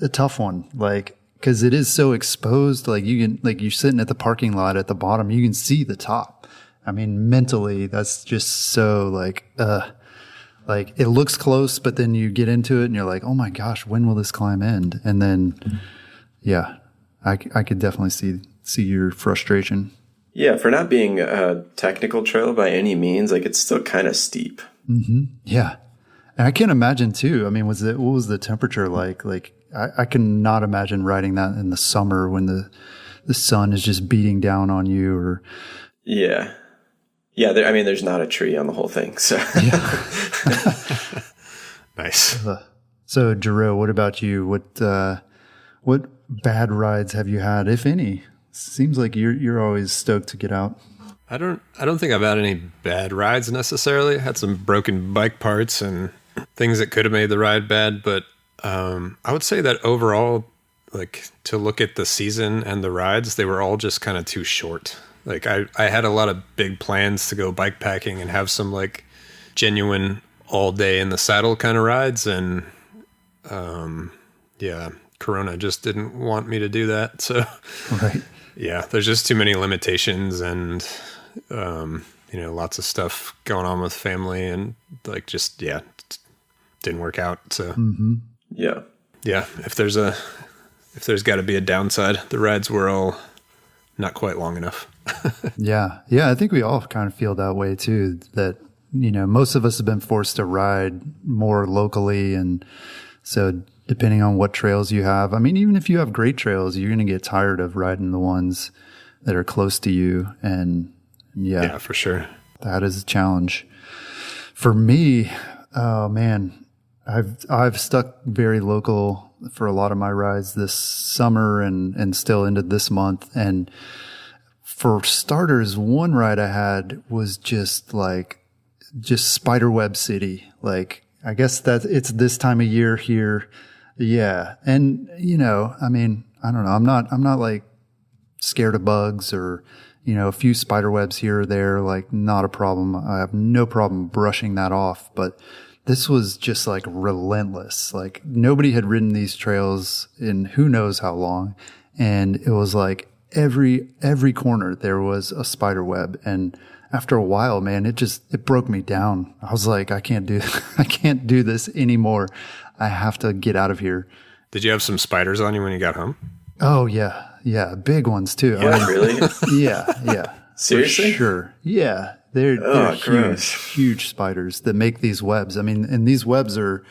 Speaker 3: a tough one. Like, cause it is so exposed. Like you're sitting at the parking lot at the bottom, you can see the top. Mentally, that's just so like it looks close, but then you get into it and you're like, oh my gosh, when will this climb end? And then, I could definitely see your frustration.
Speaker 4: Yeah. For not being a technical trail by any means, like it's still kind of steep.
Speaker 3: Mm-hmm. Yeah. And I can't imagine too. What was the temperature like? Like I cannot imagine riding that in the summer when the sun is just beating down on you. Or
Speaker 4: yeah. There's not a tree on the whole thing. So
Speaker 5: Nice.
Speaker 3: So Gerow, what about you? What bad rides have you had, if any? Seems like you're always stoked to get out.
Speaker 5: I don't think I've had any bad rides necessarily. I had some broken bike parts and things that could have made the ride bad, but I would say that overall, like to look at the season and the rides, they were all just kind of too short. Like I had a lot of big plans to go bike packing and have some like genuine all day in the saddle kind of rides, and Corona just didn't want me to do that. So
Speaker 3: right.
Speaker 5: Yeah, there's just too many limitations, and lots of stuff going on with family, and like just didn't work out. So yeah, if there's got to be a downside, the rides were all not quite long enough.
Speaker 3: Yeah, I think we all kind of feel that way too, that most of us have been forced to ride more locally, and so depending on what trails you have, even if you have great trails, you're going to get tired of riding the ones that are close to you. And yeah,
Speaker 5: for sure.
Speaker 3: That is a challenge. For me, oh man, I've stuck very local for a lot of my rides this summer and still into this month. And for starters, one ride I had was just Spiderweb City. Like, I guess that it's this time of year here. Yeah. And, I don't know. I'm not like scared of bugs or, a few spider webs here or there, like not a problem. I have no problem brushing that off, but this was just like relentless. Like nobody had ridden these trails in who knows how long. And it was like every corner there was a spider web. And after a while, man, it broke me down. I was like, I can't do this anymore. I have to get out of here.
Speaker 5: Did you have some spiders on you when you got home?
Speaker 3: Oh yeah. Yeah. Big ones too.
Speaker 4: Yeah, really?
Speaker 3: Yeah.
Speaker 4: Seriously?
Speaker 3: For sure. Yeah. They're huge spiders that make these webs. I mean, and these webs are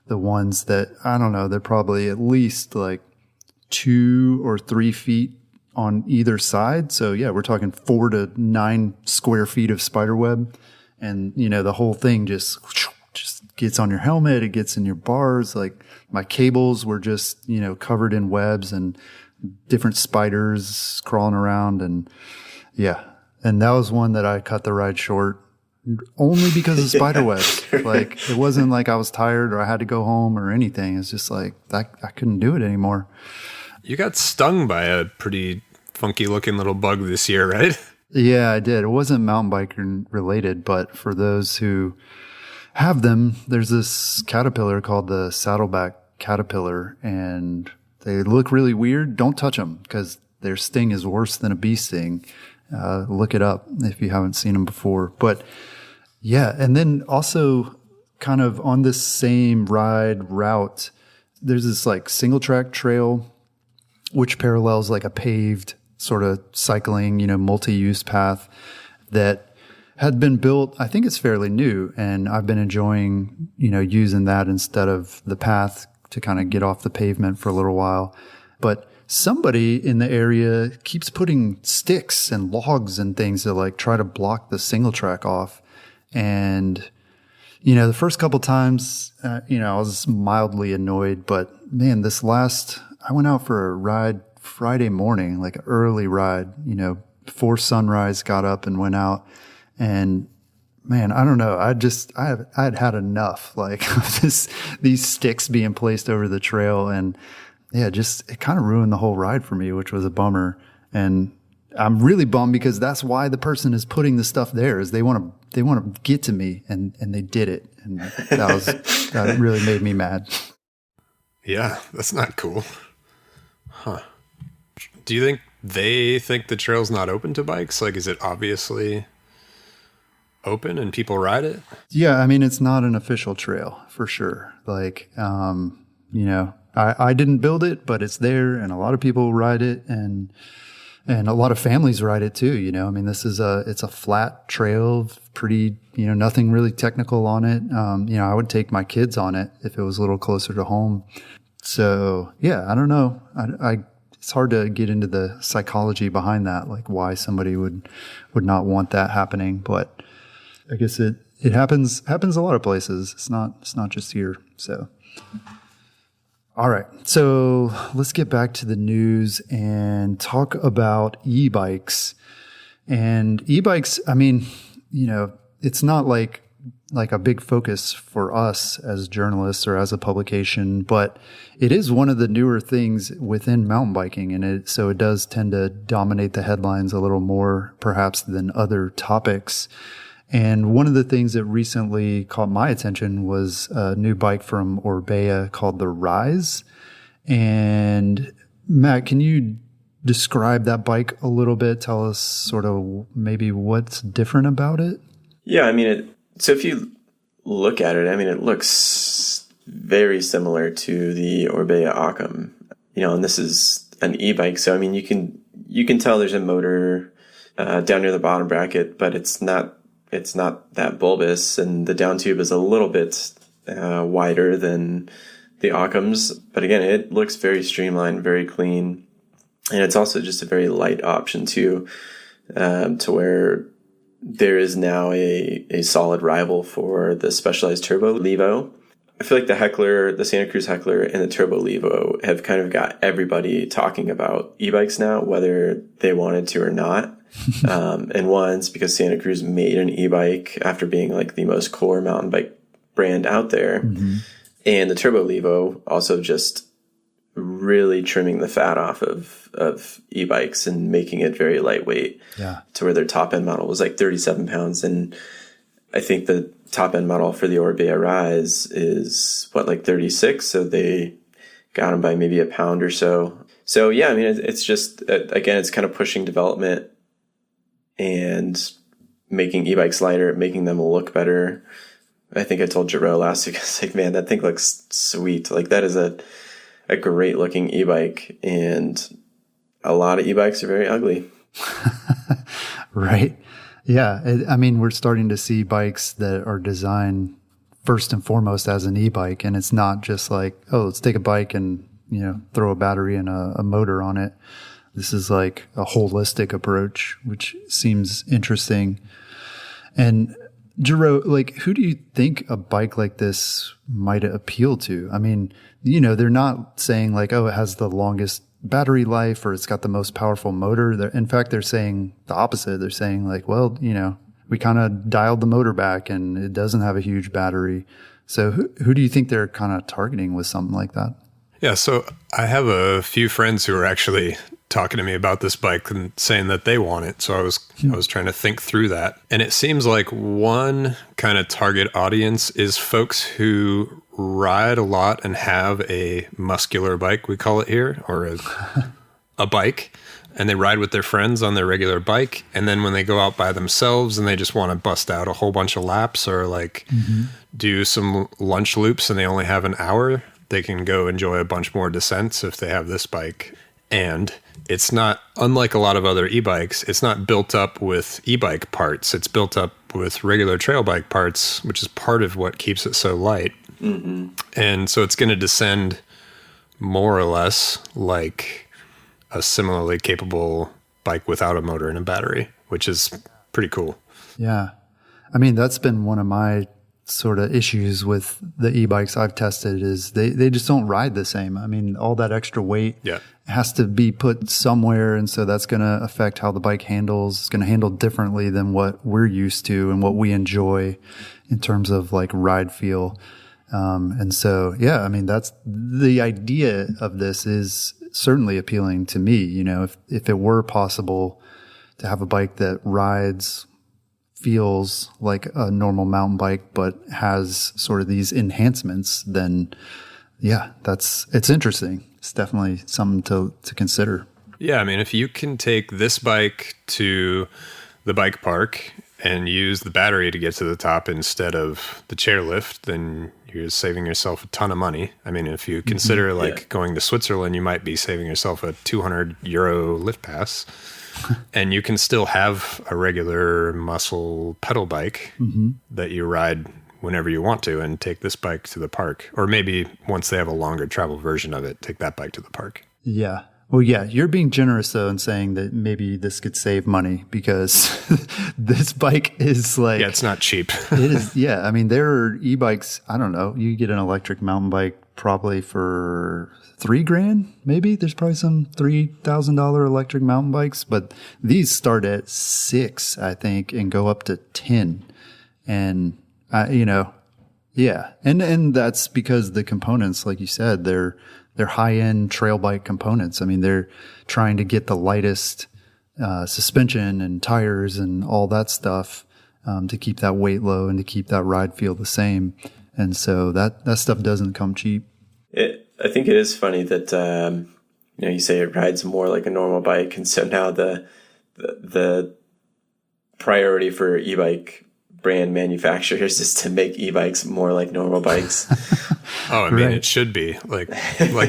Speaker 3: the ones that, I don't know, they're probably at least like 2 or 3 feet on either side. So yeah, we're talking 4 to 9 square feet of spider web. And, the whole thing just gets on your helmet. It gets in your bars. Like my cables were just, covered in webs and different spiders crawling around. And yeah. And that was one that I cut the ride short only because of spider webs. Like it wasn't like I was tired or I had to go home or anything. It's just like I couldn't do it anymore.
Speaker 5: You got stung by a pretty funky looking little bug this year, right?
Speaker 3: Yeah, I did. It wasn't mountain biker related, but for those who have them, there's this caterpillar called the saddleback caterpillar, and they look really weird. Don't touch them because their sting is worse than a bee sting. Look it up if you haven't seen them before. But yeah, and then also kind of on this same route, there's this like single track trail which parallels like a paved sort of cycling, multi-use path that had been built. I think it's fairly new, and I've been enjoying, using that instead of the path to kind of get off the pavement for a little while. But somebody in the area keeps putting sticks and logs and things to like try to block the single track off. And, the first couple times, I was mildly annoyed, but man, I went out for a ride Friday morning, like an early ride, before sunrise, got up and went out. And man, I don't know. I'd had enough, like these sticks being placed over the trail. And yeah, it kind of ruined the whole ride for me, which was a bummer. And I'm really bummed because that's why the person is putting the stuff there, is they want to get to me, and they did it. And that really made me mad.
Speaker 5: Yeah, that's not cool. Huh. Do you think they think the trail's not open to bikes? Like, is it obviously open and people ride it? Yeah,
Speaker 3: I mean, it's not an official trail for sure. Like, I didn't build it, but it's there, and a lot of people ride it, and a lot of families ride it too. I mean, it's a flat trail, pretty, nothing really technical on it. I would take my kids on it if it was a little closer to home. So yeah, I don't know. It's hard to get into the psychology behind that, like why somebody would not want that happening. But I guess it happens a lot of places. It's not just here. So. All right. So let's get back to the news and talk about e-bikes. And e-bikes, I mean, it's not like a big focus for us as journalists or as a publication, but it is one of the newer things within mountain biking. And so it does tend to dominate the headlines a little more perhaps than other topics. And one of the things that recently caught my attention was a new bike from Orbea called the Rise. And Matt, can you describe that bike a little bit? Tell us sort of maybe what's different about it?
Speaker 4: Yeah, I mean, so if you look at it, I mean, it looks very similar to the Orbea Occam, and this is an e-bike. So, I mean, you can tell there's a motor down near the bottom bracket, but it's not that bulbous, and the down tube is a little bit wider than the Occam's. But again, it looks very streamlined, very clean, and it's also just a very light option too, to where there is now a solid rival for the Specialized Turbo Levo. I feel like the Santa Cruz Heckler and the Turbo Levo have kind of got everybody talking about e-bikes now, whether they wanted to or not. And once because Santa Cruz made an e-bike after being like the most core mountain bike brand out there. Mm-hmm. And the Turbo Levo also just really trimming the fat off of e-bikes and making it very lightweight.
Speaker 3: Yeah. To
Speaker 4: where their top end model was like 37 pounds. And I think the top end model for the Orbea Rise is like 36. So they got them by maybe a pound or so. So yeah, I mean, it's just, again, it's kind of pushing development and making e-bikes lighter, making them look better. I think I told Gerow last week, I was like, man, that thing looks sweet. Like that is a great looking e-bike, and a lot of e-bikes are very ugly.
Speaker 3: Right. Yeah. I mean, we're starting to see bikes that are designed first and foremost as an e-bike. And it's not just like, oh, let's take a bike and, throw a battery and a motor on it. This is like a holistic approach, which seems interesting. And Gerow, like, who do you think a bike like this might appeal to? I mean, they're not saying like, oh, it has the longest battery life or it's got the most powerful motor. In fact, they're saying the opposite. They're saying like, well, we kind of dialed the motor back and it doesn't have a huge battery. So who do you think they're kind of targeting with something like that?
Speaker 5: Yeah, so I have a few friends who are actually talking to me about this bike and saying that they want it. So I was trying to think through that. And it seems like one kind of target audience is folks who ride a lot and have a muscular bike, we call it here, or a bike. And they ride with their friends on their regular bike. And then when they go out by themselves and they just want to bust out a whole bunch of laps or like do some lunch loops and they only have an hour, they can go enjoy a bunch more descents if they have this bike. And it's not, unlike a lot of other e-bikes, it's not built up with e-bike parts. It's built up with regular trail bike parts, which is part of what keeps it so light. Mm-hmm. And so it's going to descend more or less like a similarly capable bike without a motor and a battery, which is pretty cool.
Speaker 3: Yeah. I mean, that's been one of my sort of issues with the e-bikes I've tested is they just don't ride the same. I mean, all that extra weight has to be put somewhere. And so that's going to affect how the bike handles. It's going to handle differently than what we're used to and what we enjoy in terms of like ride feel. And so, yeah, I mean, that's the idea of this is certainly appealing to me. If it were possible to have a bike that rides, feels like a normal mountain bike, but has sort of these enhancements, then yeah, it's interesting. It's definitely something to consider.
Speaker 5: Yeah. I mean, if you can take this bike to the bike park and use the battery to get to the top instead of the chairlift, then you're saving yourself a ton of money. I mean, if you consider going to Switzerland, you might be saving yourself a €200 lift pass. And you can still have a regular muscle pedal bike that you ride whenever you want to and take this bike to the park. Or maybe once they have a longer travel version of it, take that bike to the park.
Speaker 3: Yeah. Well, yeah, you're being generous, though, in saying that maybe this could save money because this bike is like...
Speaker 5: Yeah, it's not cheap.
Speaker 3: It is, yeah. I mean, there are e-bikes, I don't know, you get an electric mountain bike probably for $3,000, maybe. There's probably some $3,000 electric mountain bikes, but these start at $6,000, I think, and go up to $10,000. And, yeah. And that's because the components, like you said, they're high-end trail bike components. I mean, they're trying to get the lightest suspension and tires and all that stuff to keep that weight low and to keep that ride feel the same. And so that stuff doesn't come cheap.
Speaker 4: I think it is funny that you say it rides more like a normal bike, and so now the priority for e-bike brand manufacturers is to make e-bikes more like normal bikes.
Speaker 5: Oh, I mean, It should be like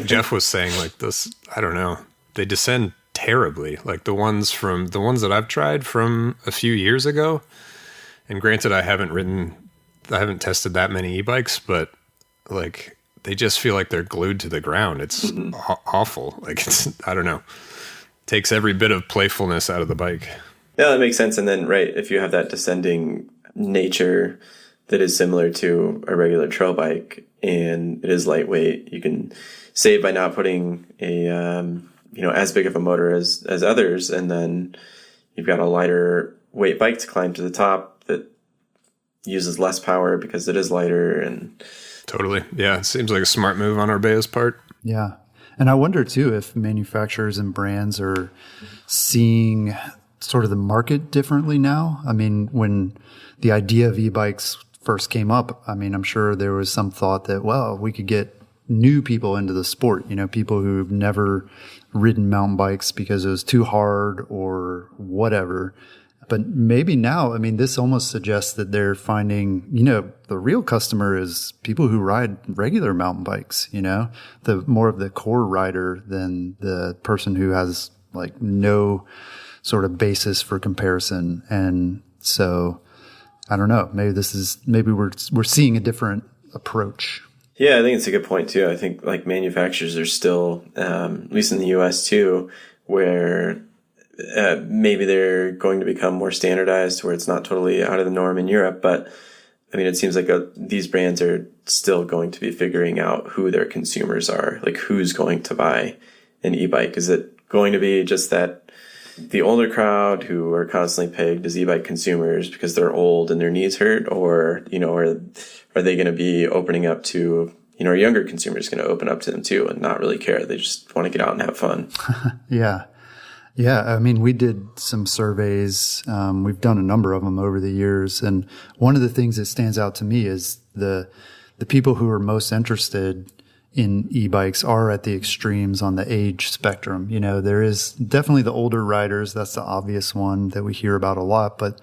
Speaker 5: Jeff was saying, like this, I don't know, they descend terribly. Like the ones that I've tried from a few years ago. And granted, I haven't tested that many e-bikes, but like they just feel like they're glued to the ground. It's awful. Like I don't know, takes every bit of playfulness out of the bike.
Speaker 4: Yeah, that makes sense. And then, right, if you have that descending nature that is similar to a regular trail bike and it is lightweight, you can save by not putting a as big of a motor as others, and then you've got a lighter weight bike to climb to the top that uses less power because it is lighter. And
Speaker 5: totally, yeah, it seems like a smart move on Orbea's part.
Speaker 3: Yeah, and I wonder too if manufacturers and brands are seeing sort of the market differently now. I mean, when the idea of e-bikes first came up, I mean, I'm sure there was some thought that, well, we could get new people into the sport, people who've never ridden mountain bikes because it was too hard or whatever. But maybe now, this almost suggests that they're finding, the real customer is people who ride regular mountain bikes, the more of the core rider than the person who has like no sort of basis for comparison. And so I don't know, maybe we're seeing a different approach.
Speaker 4: Yeah, I think it's a good point too. I think like manufacturers are still, at least in the US too, where maybe they're going to become more standardized where it's not totally out of the norm in Europe. But it seems like these brands are still going to be figuring out who their consumers are, like who's going to buy an e-bike. Is it going to be just that the older crowd who are constantly pegged as e-bike consumers because they're old and their knees hurt, or, are they going to be opening up to, are younger consumers going to open up to them too and not really care? They just want to get out and have fun.
Speaker 3: Yeah. Yeah. We did some surveys. We've done a number of them over the years. And one of the things that stands out to me is the people who are most interested in e-bikes are at the extremes on the age spectrum. There is definitely the older riders. That's the obvious one that we hear about a lot, but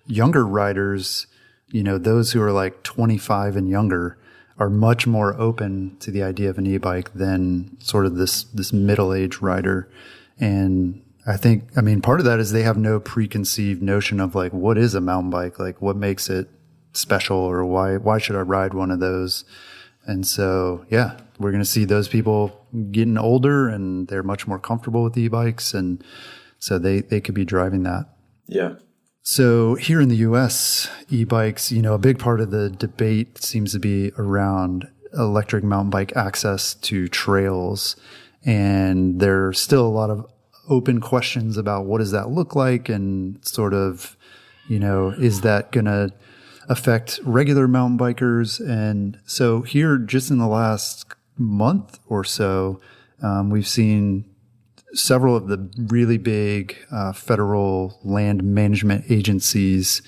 Speaker 3: younger riders, those who are like 25 and younger are much more open to the idea of an e-bike than sort of this middle-aged rider. And I think, part of that is they have no preconceived notion of like, what is a mountain bike? Like what makes it special, or why should I ride one of those? And so, yeah, we're going to see those people getting older and they're much more comfortable with e-bikes. And so they could be driving that.
Speaker 4: Yeah.
Speaker 3: So here in the US, e-bikes, a big part of the debate seems to be around electric mountain bike access to trails. And there's still a lot of open questions about what does that look like, and sort of, is that going to affect regular mountain bikers? And so here, just in the last month or so, we've seen several of the really big federal land management agencies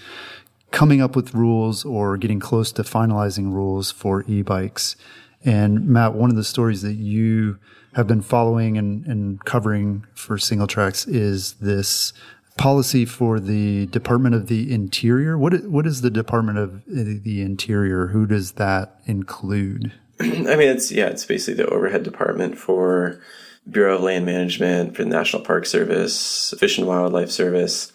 Speaker 3: coming up with rules or getting close to finalizing rules for e-bikes. And Matt, one of the stories that you have been following and covering for Single Tracks is this policy for the Department of the Interior. What is the Department of the Interior? Who does that include?
Speaker 4: It's basically the overhead department for Bureau of Land Management, for the National Park Service, Fish and Wildlife Service.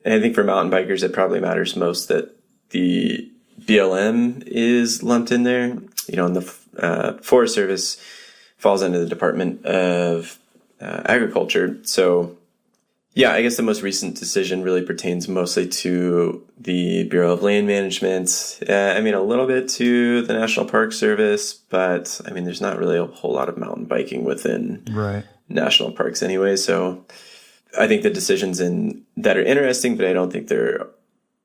Speaker 4: And I think for mountain bikers, it probably matters most that the BLM is lumped in there. And the Forest Service falls under the Department of Agriculture. So, yeah, I guess the most recent decision really pertains mostly to the Bureau of Land Management. A little bit to the National Park Service, but there's not really a whole lot of mountain biking within national parks anyway. So I think the decisions that are interesting, but I don't think they're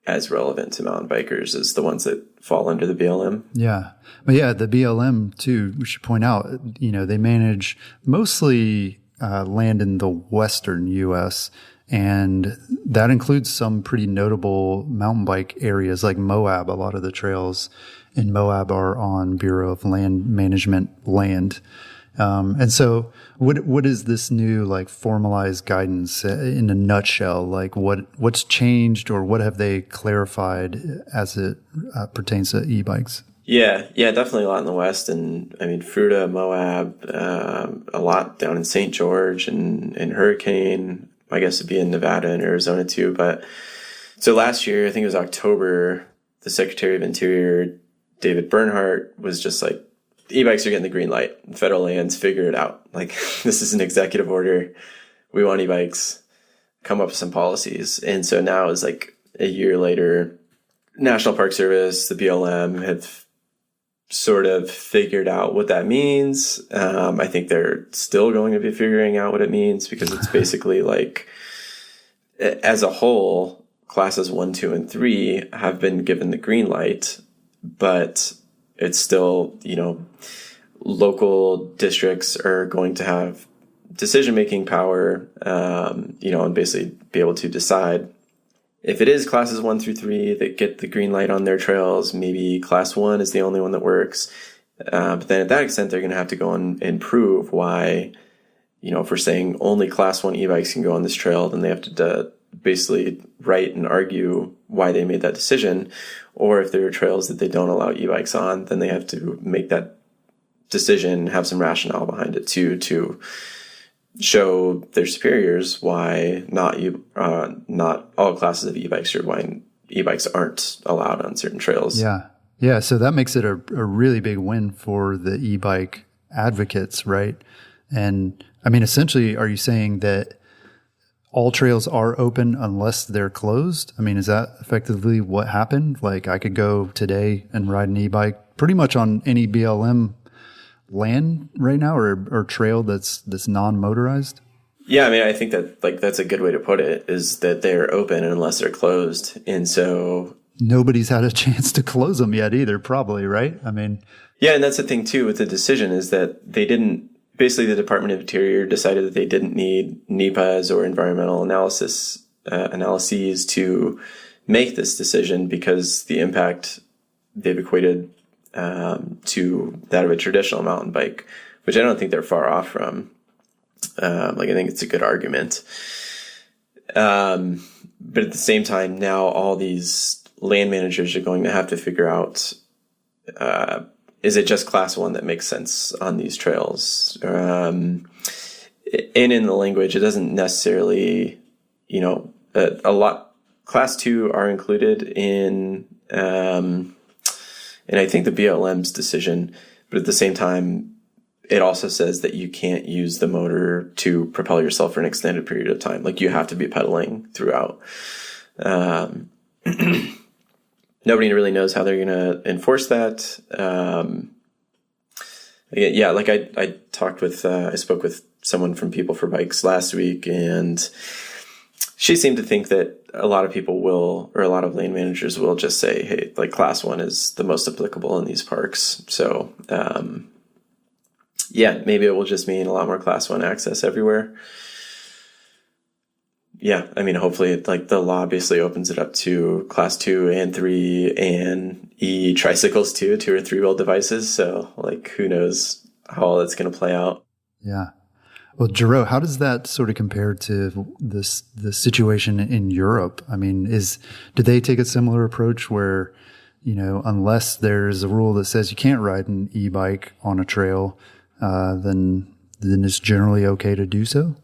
Speaker 4: as relevant to mountain bikers as the ones that fall under the BLM.
Speaker 3: Yeah. But yeah, the BLM too, we should point out, they manage mostly land in the western U.S., and that includes some pretty notable mountain bike areas like Moab. A lot of the trails in Moab are on Bureau of Land Management land. And so what is this new like formalized guidance in a nutshell? Like what's changed, or what have they clarified as it pertains to e-bikes?
Speaker 4: Yeah, definitely a lot in the West. And Fruta, Moab, a lot down in St. George and Hurricane. I guess it'd be in Nevada and Arizona too. But so last year, I think it was October, the Secretary of Interior, David Bernhardt, was just like, e-bikes are getting the green light. Federal lands, figure it out. Like, this is an executive order. We want e-bikes. Come up with some policies. And so now is like a year later, National Park Service, the BLM have sort of figured out what that means. I think they're still going to be figuring out what it means, because it's basically like, as a whole, classes 1, 2, and 3 have been given the green light, but it's still, local districts are going to have decision-making power, and basically be able to decide if it is classes 1 through 3 that get the green light on their trails. Maybe class 1 is the only one that works. But then at that extent, they're going to have to go and prove why, if we're saying only class 1 e-bikes can go on this trail, then they have to basically write and argue why they made that decision. Or if there are trails that they don't allow e-bikes on, then they have to make that decision, have some rationale behind it too, to show their superiors why not all classes of e-bikes, or why e-bikes aren't allowed on certain trails.
Speaker 3: Yeah. Yeah. So that makes it a really big win for the e-bike advocates, right? And I mean, essentially, are you saying that all trails are open unless they're closed? I mean, is that effectively what happened? Like, I could go today and ride an e-bike pretty much on any BLM land right now, or trail that's non-motorized?
Speaker 4: Yeah, I mean, I think that that's a good way to put it, is that they're open unless they're closed. And so
Speaker 3: nobody's had a chance to close them yet either, probably, right? I mean,
Speaker 4: yeah, and that's the thing too with the decision, is that they didn't, basically the Department of Interior decided that they didn't need NEPAs or environmental analyses to make this decision, because the impact they've equated to that of a traditional mountain bike, which I don't think they're far off from. I think it's a good argument. But at the same time, now all these land managers are going to have to figure out, is it just class 1 that makes sense on these trails? And in the language, it doesn't necessarily, a lot, class 2 are included in, and I think the BLM's decision, but at the same time, it also says that you can't use the motor to propel yourself for an extended period of time. Like, you have to be pedaling throughout. Nobody really knows how they're going to enforce that. Yeah, like I spoke with someone from People for Bikes last week, and she seemed to think that a lot of people will, or a lot of lane managers will just say, hey, like, class 1 is the most applicable in these parks. So, yeah, maybe it will just mean a lot more class 1 access everywhere. Yeah, I mean, hopefully, like, the law obviously opens it up to class 2 and 3 and e-tricycles too, 2 or 3-wheel devices. So, like, who knows how all that's going to play out. Yeah.
Speaker 3: Well, Gerow, how does that sort of compare to the situation in Europe? I mean, do they take a similar approach where, unless there's a rule that says you can't ride an e-bike on a trail, then it's generally okay to do so?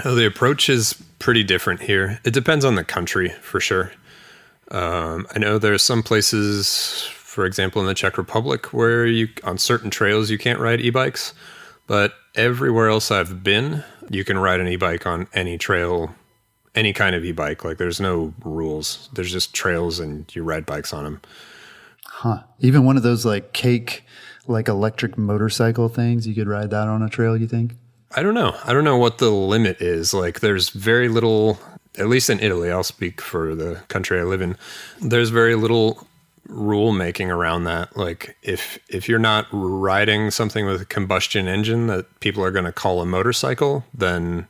Speaker 5: Oh, the approach is pretty different here. It depends on the country, for sure. I know there are some places, for example, in the Czech Republic, where on certain trails you can't ride e-bikes, but everywhere else I've been, you can ride an e-bike on any trail, any kind of e-bike. Like, there's no rules. There's just trails and you ride bikes on them.
Speaker 3: Huh. Even one of those like electric motorcycle things, you could ride that on a trail, you think?
Speaker 5: I don't know. I don't know what the limit is. Like, there's very little, at least in Italy, I'll speak for the country I live in, there's very little rule making around that. Like, if you're not riding something with a combustion engine that people are going to call a motorcycle, then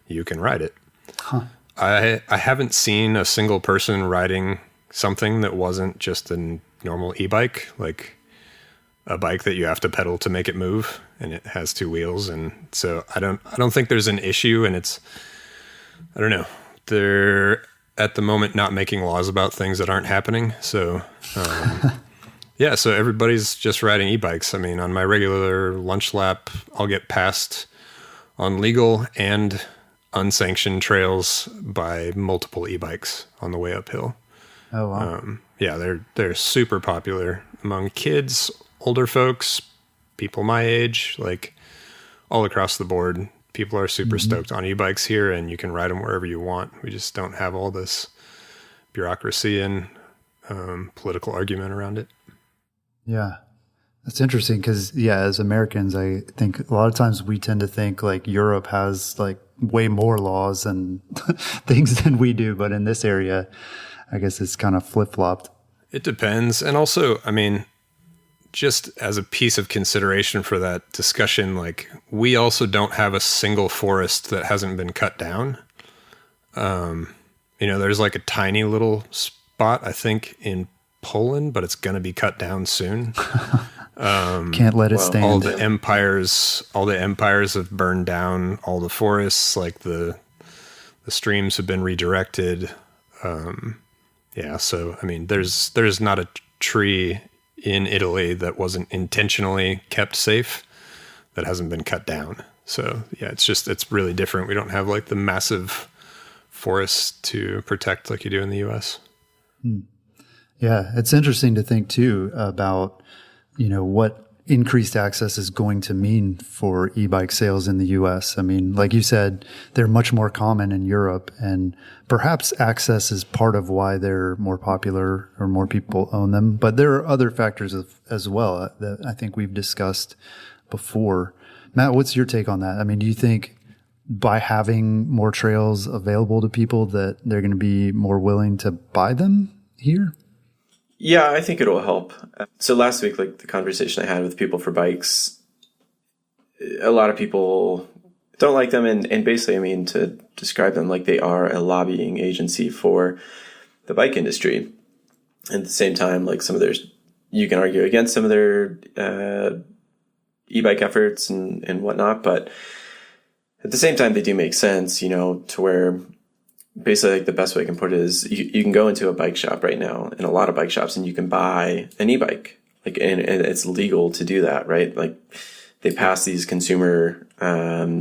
Speaker 5: you can ride it. Huh. I haven't seen a single person riding something that wasn't just a normal e-bike, like a bike that you have to pedal to make it move, and it has 2 wheels. And so I don't think there's an issue, and I don't know. They're at the moment not making laws about things that aren't happening. So, yeah, so everybody's just riding e-bikes. I mean, on my regular lunch lap, I'll get passed on legal and unsanctioned trails by multiple e-bikes on the way uphill.
Speaker 3: Oh, wow.
Speaker 5: Yeah, they're super popular among kids, older folks, people my age, like all across the board. People are super stoked on e-bikes here, and you can ride them wherever you want. We just don't have all this bureaucracy and political argument around it.
Speaker 3: Yeah. That's interesting because, yeah, as Americans, I think a lot of times we tend to think like Europe has like way more laws and things than we do. But in this area, I guess it's kind of flip-flopped.
Speaker 5: It depends. And also, I mean, just as a piece of consideration for that discussion, like, we also don't have a single forest that hasn't been cut down. There's like a tiny little spot, I think, in Poland, but it's going to be cut down soon.
Speaker 3: Can't let it stand.
Speaker 5: All the empires have burned down all the forests, like the streams have been redirected. So I mean, there's not a tree in Italy that wasn't intentionally kept safe that hasn't been cut down. So yeah, it's really different. We don't have like the massive forests to protect like you do in the US.
Speaker 3: Yeah, it's interesting to think too about, what increased access is going to mean for e-bike sales in the US. I mean, like you said, they're much more common in Europe, and perhaps access is part of why they're more popular or more people own them. But there are other factors as well that I think we've discussed before. Matt, what's your take on that? I mean, do you think by having more trails available to people that they're going to be more willing to buy them here?
Speaker 4: Yeah, I think it'll help. So last week, like the conversation I had with People for Bikes, a lot of people don't like them. And basically, I mean, to describe them like they are a lobbying agency for the bike industry. At the same time, like you can argue against some of their e-bike efforts and whatnot. But at the same time, they do make sense, to where basically, like the best way I can put it is you can go into a bike shop right now, in a lot of bike shops, and you can buy an e-bike, and it's legal to do that, right? Like they pass these consumer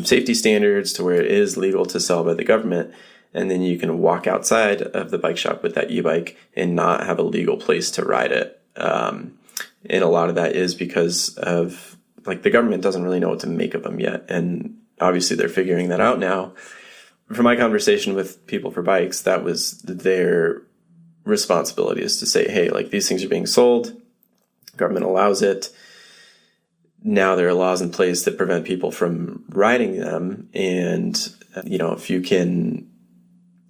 Speaker 4: safety standards to where it is legal to sell by the government, and then you can walk outside of the bike shop with that e-bike and not have a legal place to ride it. And a lot of that is because of like the government doesn't really know what to make of them yet, and obviously they're figuring that out now. From my conversation with People for Bikes, that was their responsibility, is to say, hey, like these things are being sold. Government allows it. Now there are laws in place that prevent people from riding them. And, if you can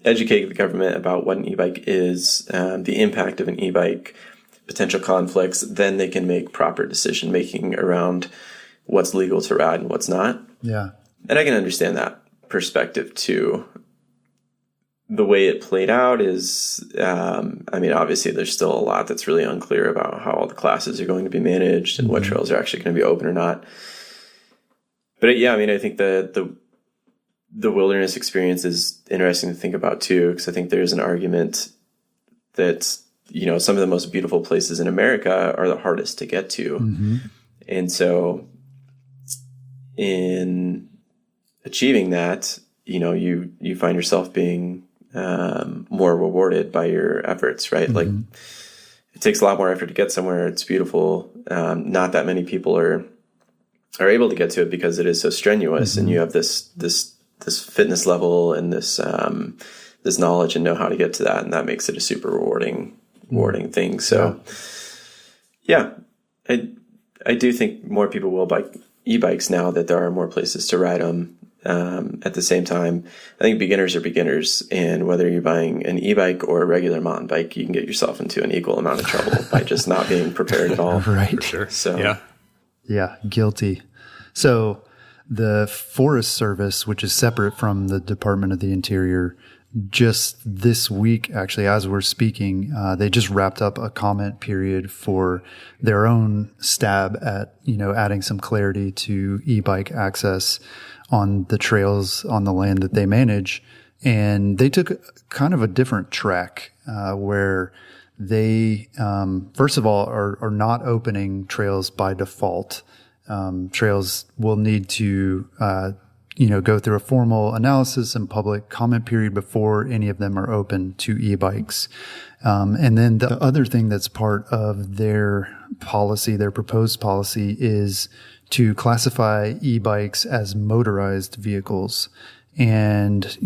Speaker 4: educate the government about what an e-bike is, the impact of an e-bike, potential conflicts, then they can make proper decision making around what's legal to ride and what's not.
Speaker 3: Yeah.
Speaker 4: And I can understand that perspective too. The way it played out is, obviously there's still a lot that's really unclear about how all the classes are going to be managed and what trails are actually going to be open or not. But I think the wilderness experience is interesting to think about too, because I think there's an argument that, some of the most beautiful places in America are the hardest to get to. Mm-hmm. And so in achieving that, you find yourself being more rewarded by your efforts, right? Mm-hmm. Like it takes a lot more effort to get somewhere. It's beautiful. Not that many people are able to get to it because it is so strenuous, mm-hmm. and you have this fitness level and this knowledge and know how to get to that, and that makes it a super rewarding thing. So yeah, I do think more people will buy e-bikes now that there are more places to ride them. At the same time, I think beginners are beginners, and whether you're buying an e-bike or a regular mountain bike, you can get yourself into an equal amount of trouble by just not being prepared at all.
Speaker 3: Right.
Speaker 5: For sure.
Speaker 4: So
Speaker 3: yeah, guilty. So the Forest Service, which is separate from the Department of the Interior, just this week, actually, as we're speaking, they just wrapped up a comment period for their own stab at, adding some clarity to e-bike access on the trails on the land that they manage. And they took kind of a different track, where they, first of all, are not opening trails by default. Trails will need to, go through a formal analysis and public comment period before any of them are open to e-bikes. And then the other thing that's part of their policy, their proposed policy, is to classify e-bikes as motorized vehicles. And,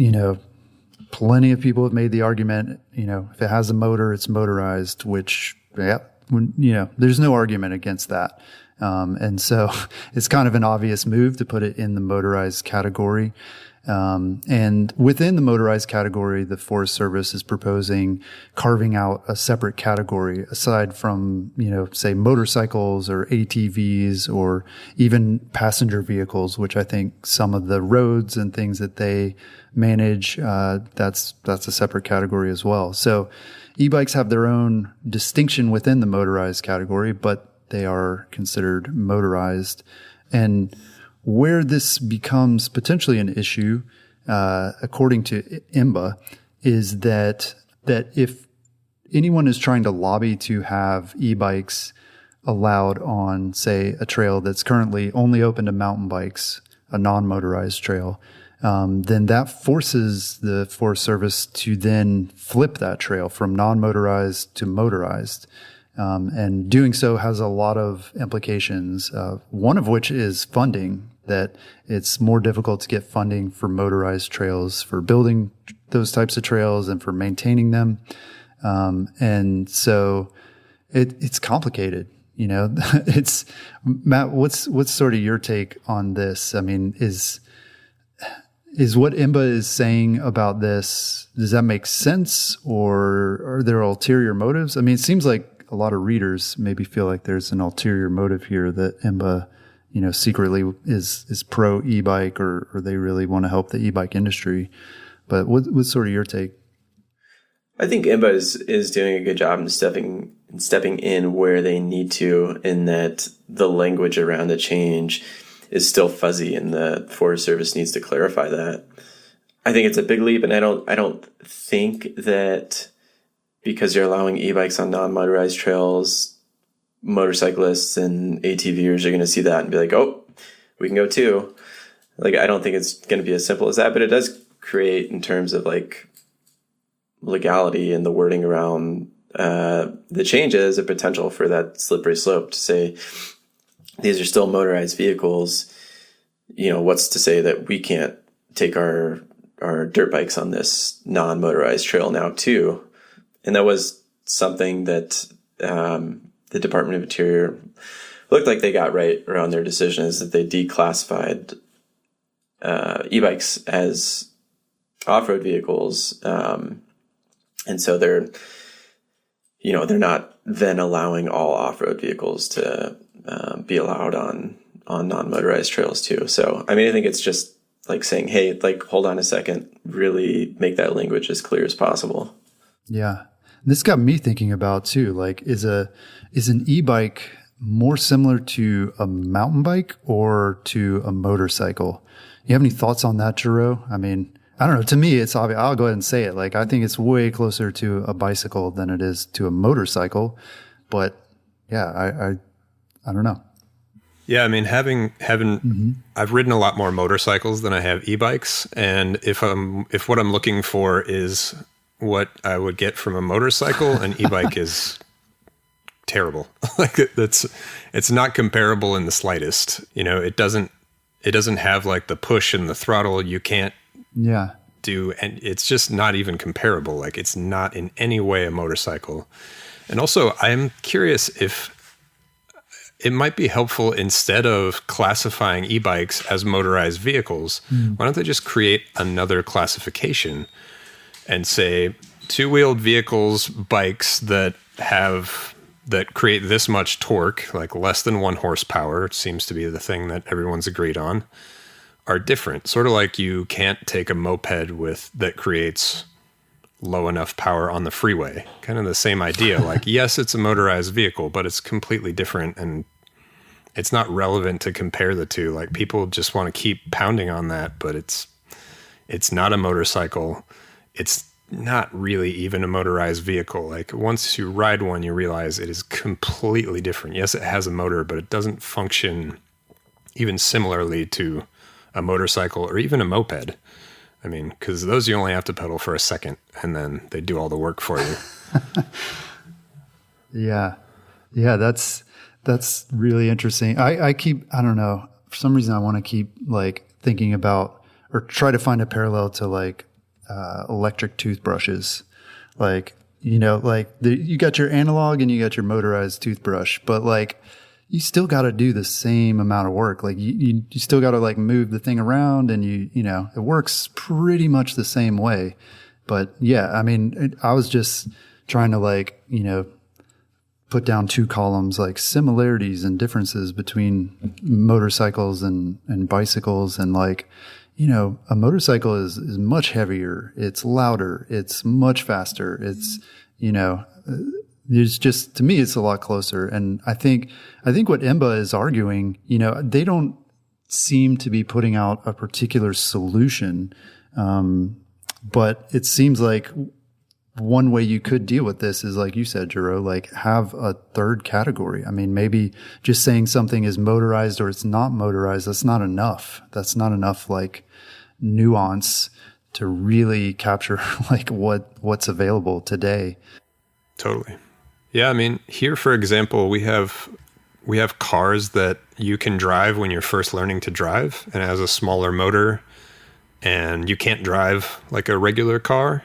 Speaker 3: plenty of people have made the argument, if it has a motor, it's motorized, which, there's no argument against that. And so it's kind of an obvious move to put it in the motorized category. And within the motorized category, the Forest Service is proposing carving out a separate category aside from, say motorcycles or ATVs or even passenger vehicles, which I think some of the roads and things that they manage, that's a separate category as well. So e-bikes have their own distinction within the motorized category, but they are considered motorized. And where this becomes potentially an issue, according to IMBA, is that if anyone is trying to lobby to have e-bikes allowed on, say, a trail that's currently only open to mountain bikes, a non-motorized trail, then that forces the Forest Service to then flip that trail from non-motorized to motorized. And doing so has a lot of implications, one of which is funding, that it's more difficult to get funding for motorized trails, for building those types of trails and for maintaining them. And so it's complicated. You know, it's Matt, what's sort of your take on this? I mean, is what IMBA is saying about this, does that make sense, or are there ulterior motives? I mean, it seems like a lot of readers maybe feel like there's an ulterior motive here, that IMBA, you know, secretly is pro e-bike, or they really want to help the e-bike industry. But what's sort of your take?
Speaker 4: I think IMBA is doing a good job in stepping in where they need to, in that the language around the change is still fuzzy, and the Forest Service needs to clarify that. I think it's a big leap, and I don't think that because you're allowing e-bikes on non-motorized trails, motorcyclists and ATVers are going to see that and be like, oh, we can go too. Like, I don't think it's going to be as simple as that, but it does create, in terms of like legality and the wording around the changes, a potential for that slippery slope to say, these are still motorized vehicles. You know, what's to say that we can't take our dirt bikes on this non-motorized trail now too? And that was something that the Department of Interior looked like they got right around their decision, is that they declassified e-bikes as off-road vehicles. And so they're not then allowing all off-road vehicles to be allowed on non-motorized trails too. So, I mean, I think it's just like saying, hey, like, hold on a second, really make that language as clear as possible. Yeah.
Speaker 3: This got me thinking about too, like, is an e-bike more similar to a mountain bike or to a motorcycle? You have any thoughts on that, Gerow? I mean, I don't know. To me, it's obvious. I'll go ahead and say it. Like, I think it's way closer to a bicycle than it is to a motorcycle. But yeah, I don't know.
Speaker 5: Yeah, I mean, I've ridden a lot more motorcycles than I have e-bikes, and if what I'm looking for is what I would get from a motorcycle, an e-bike is terrible. Like, it's not comparable in the slightest. You know, it doesn't have like the push and the throttle. You can't do, and it's just not even comparable. Like, it's not in any way a motorcycle. And also, I'm curious if it might be helpful, instead of classifying e-bikes as motorized vehicles, why don't they just create another classification and say two-wheeled vehicles, bikes that create this much torque, like less than 1 horsepower, seems to be the thing that everyone's agreed on, are different. Sort of like you can't take a moped that creates low enough power on the freeway. Kind of the same idea. Like, yes, it's a motorized vehicle, but it's completely different, and it's not relevant to compare the two. Like, people just want to keep pounding on that, but it's not a motorcycle. It's not really even a motorized vehicle. Like, once you ride one, you realize it is completely different. Yes, it has a motor, but it doesn't function even similarly to a motorcycle or even a moped. I mean, because those you only have to pedal for a second, and then they do all the work for you.
Speaker 3: Yeah, that's really interesting. I don't know, for some reason I want to keep like thinking about, or try to find a parallel to like electric toothbrushes. Like, you know, like you got your analog and you got your motorized toothbrush, but like, you still got to do the same amount of work. Like, you still got to like move the thing around, and you know, it works pretty much the same way. But yeah, I mean, I was just trying to like, you know, put down 2 columns, like similarities and differences between motorcycles and bicycles. And like, you know, a motorcycle is much heavier. It's louder. It's much faster. It's, you know, It's just, to me, it's a lot closer. And I think what EMBA is arguing, they don't seem to be putting out a particular solution. But it seems like one way you could deal with this is, like you said, Gerow, like have a third category. I mean, maybe just saying something is motorized or it's not motorized, that's not enough. That's not enough like nuance to really capture like what's available today.
Speaker 5: Totally. Yeah. I mean, here, for example, we have cars that you can drive when you're first learning to drive, and it has a smaller motor, and you can't drive like a regular car.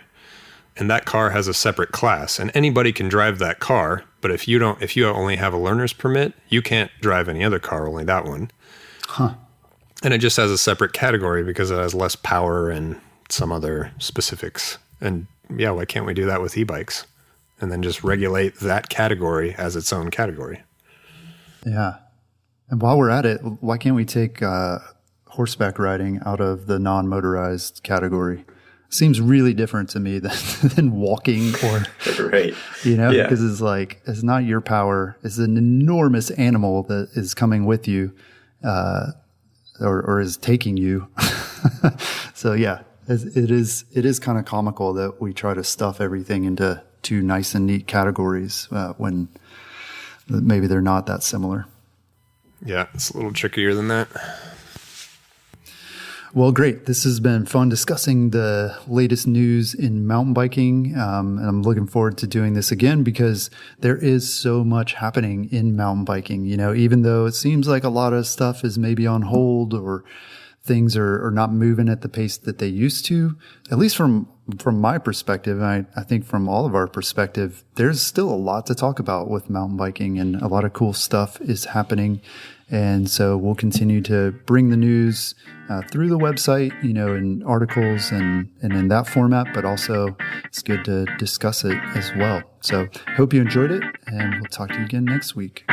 Speaker 5: And that car has a separate class, and anybody can drive that car. But if you only have a learner's permit, you can't drive any other car, only that one.
Speaker 3: Huh.
Speaker 5: And it just has a separate category because it has less power and some other specifics. And yeah, why can't we do that with e-bikes? And then just regulate that category as its own category.
Speaker 3: Yeah. And while we're at it, why can't we take horseback riding out of the non-motorized category? Seems really different to me than walking or,
Speaker 4: right.
Speaker 3: Because it's like, it's not your power. It's an enormous animal that is coming with you, or is taking you. So yeah, it is kind of comical that we try to stuff everything into two nice and neat categories, when maybe they're not that similar.
Speaker 5: Yeah. It's a little trickier than that.
Speaker 3: Well, great. This has been fun discussing the latest news in mountain biking. And I'm looking forward to doing this again because there is so much happening in mountain biking. Even though it seems like a lot of stuff is maybe on hold or things are not moving at the pace that they used to, at least from my perspective, and I think from all of our perspective, there's still a lot to talk about with mountain biking, and a lot of cool stuff is happening. And so we'll continue to bring the news through the website, in articles and in that format, but also it's good to discuss it as well. So hope you enjoyed it, and we'll talk to you again next week.